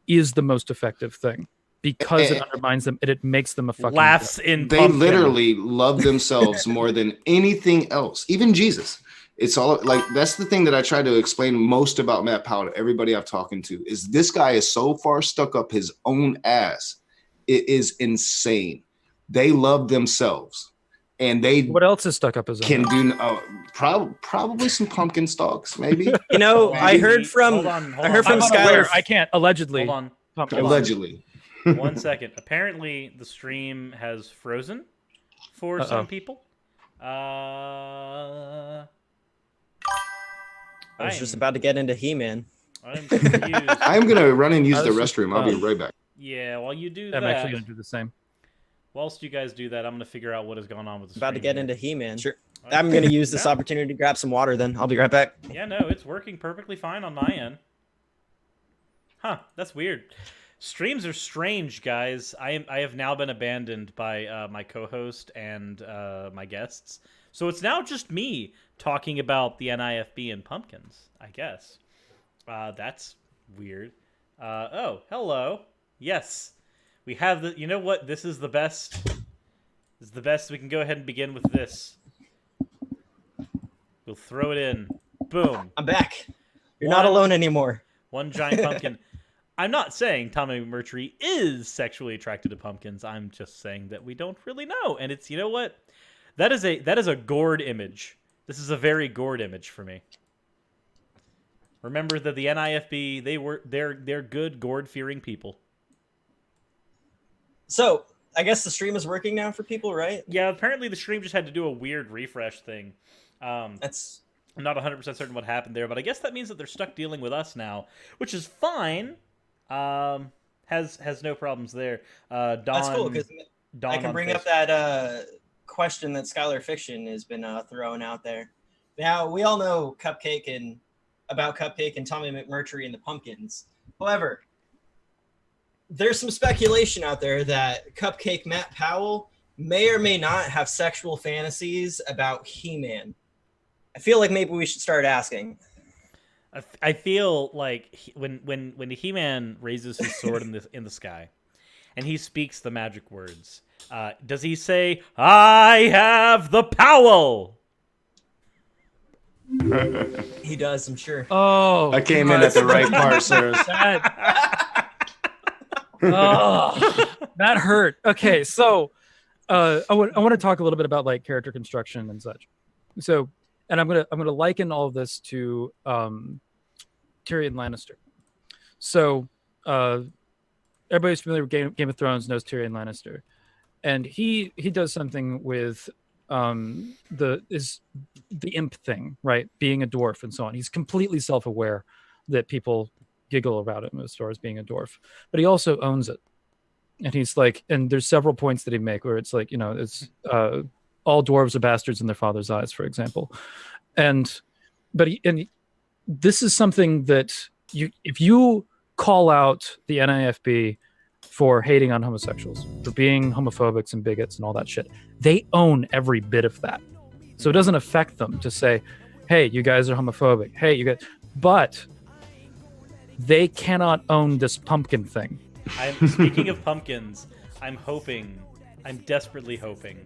B: is the most effective thing because it undermines them and it makes them a fucking
A: laughs in.
D: They literally love themselves more than anything else. Even Jesus. It's all like that's the thing that I try to explain most about Matt Powell to everybody I've talking to is this guy is so far stuck up his own ass. It is insane. They love themselves. And
B: what else is stuck up his own?
D: Can do probably some pumpkin stalks, maybe.
C: I heard from Skylar.
B: I can't allegedly.
A: Hold on.
D: Allegedly.
A: 1 second. Apparently, the stream has frozen for some people.
C: I was just about to get into He-Man.
A: I'm confused.
D: I'm gonna run and use the restroom. I'll be right back.
A: Yeah, while you do that,
B: I'm actually gonna do the same.
A: Whilst you guys do that, I'm going to figure out what is going on with the
C: About to get into He-Man.
A: Sure.
C: I'm going to use this opportunity to grab some water then. I'll be right back.
A: Yeah, no, it's working perfectly fine on my end. Huh, that's weird. Streams are strange, guys. I have now been abandoned by my co-host and my guests. So it's now just me talking about the NIFB and pumpkins, I guess. That's weird. Oh, hello. Yes. We have the, you know what? This is the best. This is the best. We can go ahead and begin with this. We'll throw it in. Boom.
C: I'm back. You're not alone anymore.
A: One giant pumpkin. I'm not saying Tommy McMurtry is sexually attracted to pumpkins. I'm just saying that we don't really know. And it's, you know what? That is a gourd image. This is a very gourd image for me. Remember that the NIFB, they're good gourd-fearing people.
C: So, I guess the stream is working now for people, right?
A: Yeah, apparently the stream just had to do a weird refresh thing. I'm not 100% certain what happened there, but I guess that means that they're stuck dealing with us now, which is fine. Has no problems there. Dawn,
C: that's cool, because I can bring up that question that Skylar Fiction has been throwing out there. Now, we all know about Cupcake and Tommy McMurtry and the Pumpkins. However, there's some speculation out there that Cupcake Matt Powell may or may not have sexual fantasies about He-Man. I feel like maybe we should start asking.
A: I feel like when He-Man raises his sword in the sky, and he speaks the magic words, does he say, "I have the Powell"?
C: He does, I'm sure.
B: Oh,
D: I came in at the right part, sir.
B: That hurt. Okay, so I want to talk a little bit about like character construction and such. So, and I'm gonna liken all of this to Tyrion Lannister. So everybody's familiar with Game of Thrones, knows Tyrion Lannister, and he does something with the imp thing, right? Being a dwarf and so on. He's completely self-aware that people giggle about him as far as being a dwarf, but he also owns it. And he's like, and there's several points that he make where it's like, you know, it's all dwarves are bastards in their father's eyes, for example. And this is something that if you call out the NIFB for hating on homosexuals, for being homophobics and bigots and all that shit, they own every bit of that. So it doesn't affect them to say, hey, you guys are homophobic. Hey, you guys, but they cannot own this pumpkin thing.
A: Speaking of pumpkins, I'm desperately hoping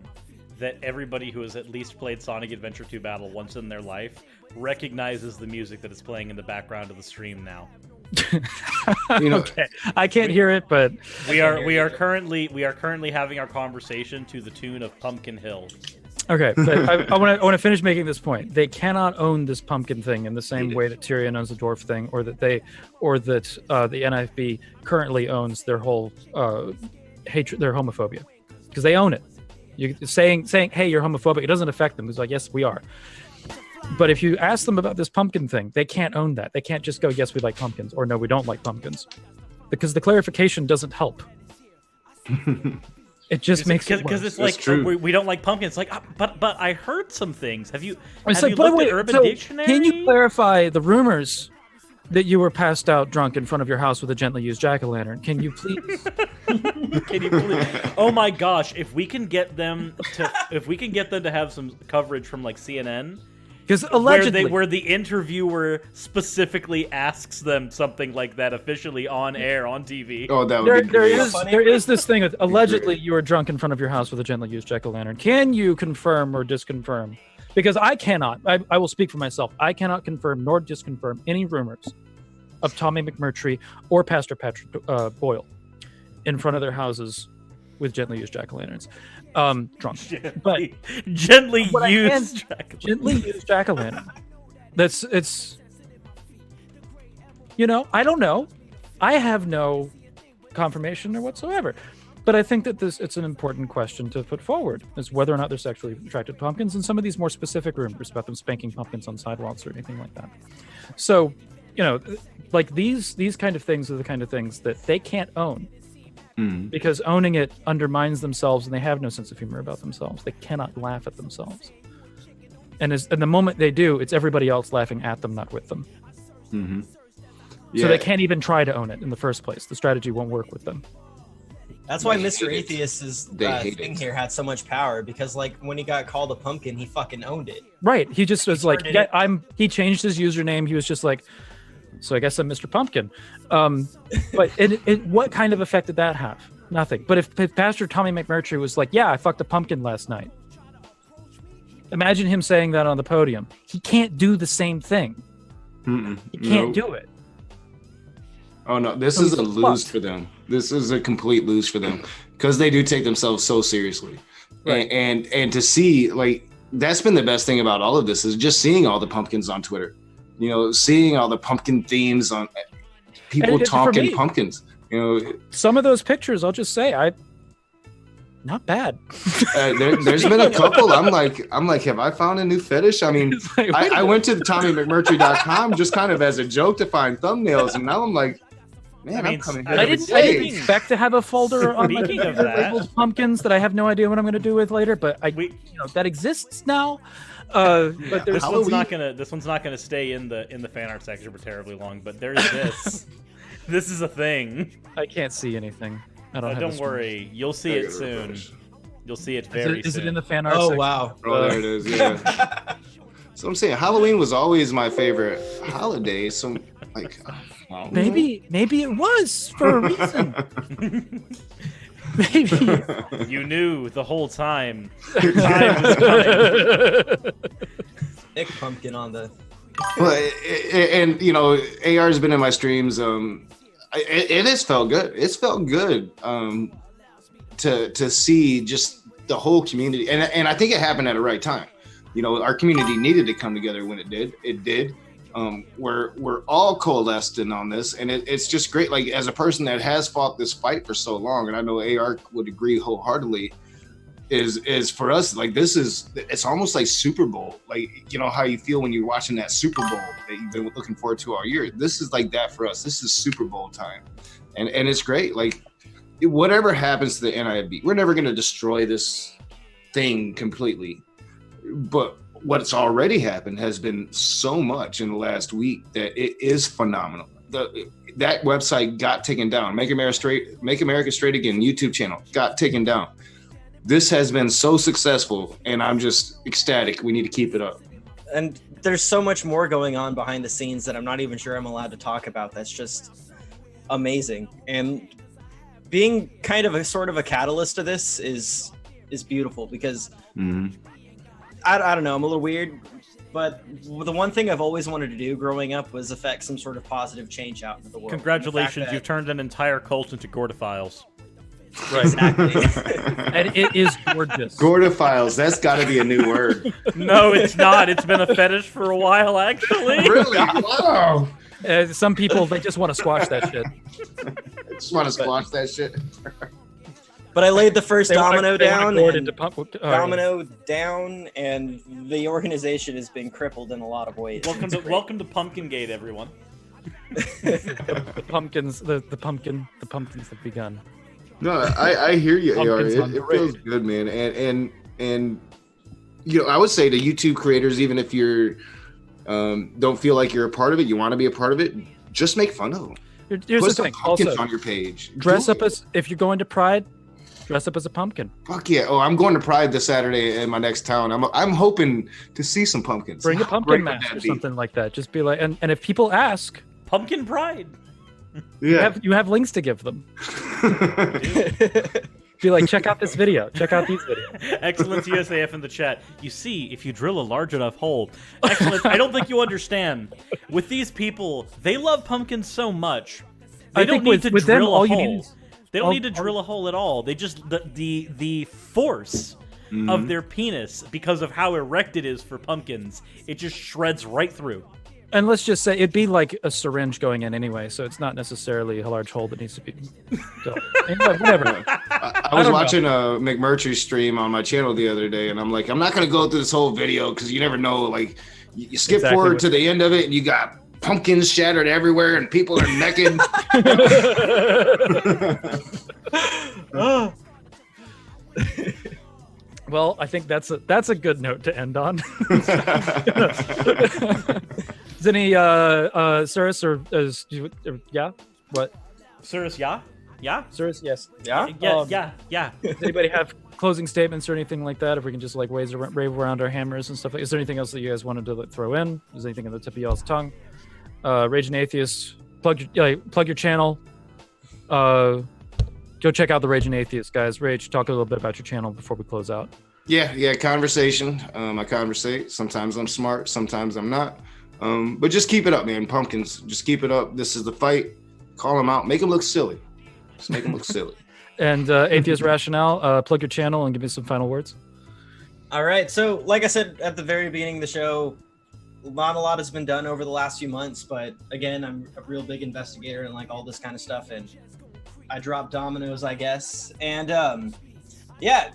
A: that everybody who has at least played Sonic Adventure 2 Battle once in their life recognizes the music that is playing in the background of the stream now.
B: Okay, I can't hear it, but
A: we are currently having our conversation to the tune of Pumpkin Hill.
B: Okay, but I want to finish making this point. They cannot own this pumpkin thing in the same way that Tyrion owns the dwarf thing, or that the NIFB currently owns their whole hatred, their homophobia, because they own it. You saying, hey, you're homophobic, it doesn't affect them. It's like, yes, we are. But if you ask them about this pumpkin thing, they can't own that. They can't just go, yes, we like pumpkins, or no, we don't like pumpkins, because the clarification doesn't help. It just makes it worse.
A: Because it's like, we don't like pumpkins. Like, but I heard some things. Have you looked at Urban Dictionary?
B: Can you clarify the rumors that you were passed out drunk in front of your house with a gently used jack-o'-lantern? Can you please?
A: Oh my gosh! If we can get them to have some coverage from like CNN.
B: Because allegedly,
A: where the interviewer specifically asks them something like that officially on air on TV.
D: Oh, that would be great.
B: There is this thing with allegedly you were drunk in front of your house with a gently used jack-o'-lantern. Can you confirm or disconfirm? Because I cannot. I will speak for myself. I cannot confirm nor disconfirm any rumors of Tommy McMurtry or Pastor Patrick Boyle in front of their houses with gently used jack-o'-lanterns. Drunk.
A: Gently used
B: jack-o'-lantern. It's you know, I don't know. I have no confirmation or whatsoever. But I think that it's an important question to put forward, is whether or not they're sexually attracted to pumpkins, and some of these more specific rumors about them spanking pumpkins on sidewalks or anything like that. So, you know, like these kind of things are the kind of things that they can't own. Because owning it undermines themselves, and they have no sense of humor about themselves. They cannot laugh at themselves. And the moment they do, it's everybody else laughing at them, not with them.
D: Mm-hmm. Yeah.
B: So they can't even try to own it in the first place. The strategy won't work with them.
C: That's why Mr. Atheist's thing here had so much power, because like when he got called a pumpkin, he fucking owned it.
B: Right. He just was like, he changed his username. He was just like, so I guess I'm Mr. Pumpkin. But what kind of effect did that have? Nothing. But if Pastor Tommy McMurtry was like, yeah, I fucked a pumpkin last night, Imagine him saying that on the podium. He can't do the same thing. He can't do it.
D: Oh no, this is a lose for them. This is a complete lose for them because they do take themselves so seriously. Right. And to see, like, that's been the best thing about all of this is just seeing all the pumpkins on Twitter. You know, seeing all the pumpkin themes on people talking pumpkins. You know, some
B: of those pictures, I'll just say, not bad.
D: There's been a couple. I'm like, have I found a new fetish? I mean, I went to the TommyMcMurtry.com just kind of as a joke to find thumbnails, and now I'm like, man, I'm coming here.
B: I didn't expect to have a folder on my labeled pumpkins that I have no idea what I'm going to do with later, but that exists now. But
A: this one's not gonna stay in the fan art section for terribly long. But there's this. This is a thing.
B: I can't see anything. I don't.
A: Don't worry, you'll see it soon. You'll see it very soon.
B: Is it in the fan art?
C: Oh
B: section?
C: wow!
D: Oh, there it is. Yeah. So I'm saying Halloween was always my favorite holiday. So like,
B: maybe it was for a reason. Maybe
A: you knew the whole time. Time was coming.
C: Nick Pumpkin on the.
D: Well, and you know, AR's been in my streams. It has felt good. It's felt good to see just the whole community, and I think it happened at the right time. You know, our community needed to come together when it did. It did. We're all coalesced in on this, and it's just great. Like, as a person that has fought this fight for so long, and I know AR would agree wholeheartedly, is for us, like, it's almost like Super Bowl. Like, you know how you feel when you're watching that Super Bowl that you've been looking forward to all year. This is like that for us. This is Super Bowl time, and it's great. Like, whatever happens to the NIFB, we're never going to destroy this thing completely, but what's already happened has been so much in the last week that it is phenomenal. That website got taken down. Make America Straight Again YouTube channel got taken down. This has been so successful, and I'm just ecstatic. We need to keep it up.
C: And there's so much more going on behind the scenes that I'm not even sure I'm allowed to talk about. That's just amazing. And being kind of a sort of a catalyst to this is beautiful because I don't know, I'm a little weird, but the one thing I've always wanted to do growing up was affect some sort of positive change out into the world.
A: Congratulations, you've turned an entire cult into Gordophiles.
C: Right. Exactly.
B: And it is gorgeous.
D: Gordophiles, that's got to be a new word.
A: No, it's not. It's been a fetish for a while, actually.
D: Really? Wow.
B: Some people, they just want to squash that shit.
D: Just want to squash that shit.
C: But I laid the first domino down, and the organization has been crippled in a lot of ways.
A: Welcome to Pumpkingate, everyone.
B: the pumpkins have begun.
D: No, I hear you, AR. It feels good, man. And you know, I would say to YouTube creators, even if you're don't feel like you're a part of it, you want to be a part of it, just make fun of them.
B: Here's
D: Put
B: the thing.
D: pumpkins
B: Also,
D: on your page.
B: Dress up as, if you're going to Pride, dress up as a pumpkin.
D: Fuck yeah! Oh, I'm going to Pride this Saturday in my next town. I'm hoping to see some pumpkins.
B: Bring a pumpkin mask or something like that. Just be like, and if people ask,
A: Pumpkin Pride.
D: Yeah,
B: you have links to give them. Be like, check out this video. Check out these videos.
A: Excellence USAF in the chat. You see, if you drill a large enough hole. Excellence. I don't think you understand. With these people, they love pumpkins so much. They don't need to drill a hole. They don't need to drill a hole at all. They just the force of their penis, because of how erect it is for pumpkins, it just shreds right through.
B: And let's just say it'd be like a syringe going in anyway, so it's not necessarily a large hole that needs to be filled. Anyway, whatever.
D: I was watching a McMurtry stream on my channel the other day, and I'm like, I'm not going to go through this whole video because you never know. Like, you skip forward to the end of it, and you got pumpkins shattered everywhere, and people are naked.
B: Well, I think that's a good note to end on. Is any Cirrus or yeah? What?
A: Cirrus, yeah? Yeah?
B: Cirrus, yes.
C: Yeah?
A: Yeah.
B: Does anybody have closing statements or anything like that? If we can just like rave around our hammers and stuff like. Is there anything else that you guys wanted to throw in? Is there anything on the tip of y'all's tongue? Raging Atheist, plug your channel. Go check out the Raging Atheist, guys. Rage, talk a little bit about your channel before we close out.
D: Yeah, conversation. I conversate. Sometimes I'm smart, sometimes I'm not. But just keep it up, man. Pumpkins, just keep it up. This is the fight. Call them out. Make them look silly. Just make them look silly.
B: And Atheist Rationalle, plug your channel and give me some final words.
C: All right. So, like I said at the very beginning of the show, not a lot has been done over the last few months. But again, I'm a real big investigator and like all this kind of stuff. And I drop dominoes, I guess. And yeah,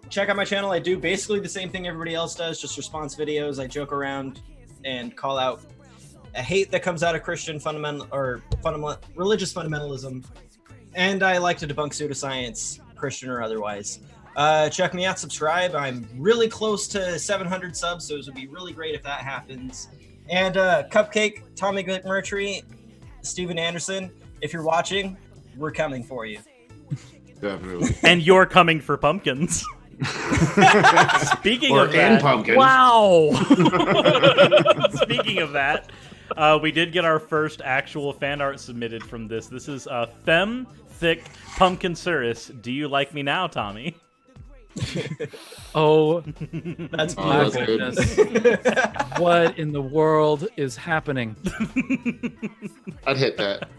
C: check out my channel. I do basically the same thing everybody else does, just response videos. I joke around and call out a hate that comes out of Christian religious fundamentalism. And I like to debunk pseudoscience, Christian or otherwise. Check me out, subscribe. I'm really close to 700 subs, so it would be really great if that happens. And Cupcake, Tommy McMurtry, Steven Anderson, if you're watching, we're coming for you.
D: Definitely.
A: And you're coming for pumpkins. Speaking of that,
D: pumpkins.
B: Wow.
A: Speaking of that, we did get our first actual fan art submitted from this. This is Femme Thick Pumpkin Cirrus. Do you like me now, Tommy?
B: Oh,
C: That's
B: my
C: beautiful.
B: goodness. What in the world is happening?
D: I'd hit that.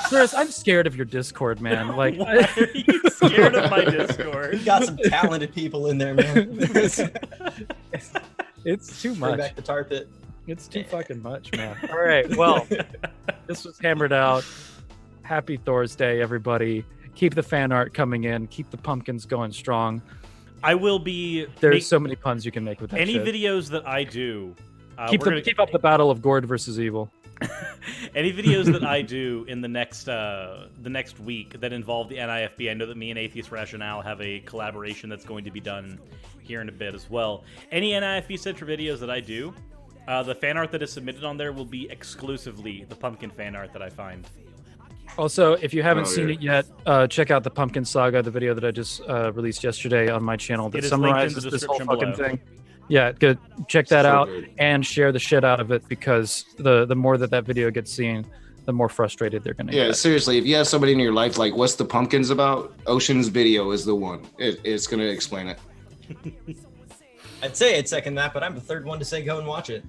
B: Chris, I'm scared of your Discord, man. Like,
A: Why are you scared of my Discord?
C: We got some talented people in there, man.
B: it's too
C: Bring
B: much.
C: back the tar pit.
B: It's too fucking much, man. All right, well, this was hammered out. Happy Thursday, everybody. Keep the fan art coming in. Keep the pumpkins going strong.
A: I will be.
B: There's so many puns you can make with that
A: any
B: shit.
A: videos that I do.
B: Keep up the battle of Gord versus Evil.
A: Any videos that I do in the next week that involve the NIFB, I know that me and Atheist Rationale have a collaboration that's going to be done here in a bit as well. Any NIFB Central videos that I do, the fan art that is submitted on there will be exclusively the pumpkin fan art that I find.
B: Also, if you haven't seen it yet, check out the Pumpkin Saga, the video that I just released yesterday on my channel that summarizes this whole fucking thing. Yeah, good. Check that out and share the shit out of it, because the more that video gets seen, the more frustrated they're gonna get.
D: Yeah, seriously, if you have somebody in your life like, what's the pumpkins about? Ocean's video is the one. It's gonna explain it.
C: I'd say I'd second that, but I'm the third one to say go and watch it.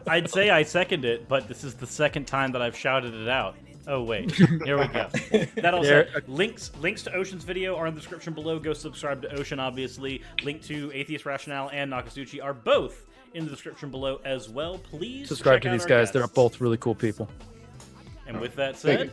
A: I'd say I second it, but this is the second time that I've shouted it out. Oh wait, here we go. That also links to Ocean's video are in the description below. Go subscribe to Ocean, obviously. Link to Atheist Rationale and Nakasuchi are both in the description below as well. Please
B: subscribe to these guys. They're both really cool people.
A: And with that said,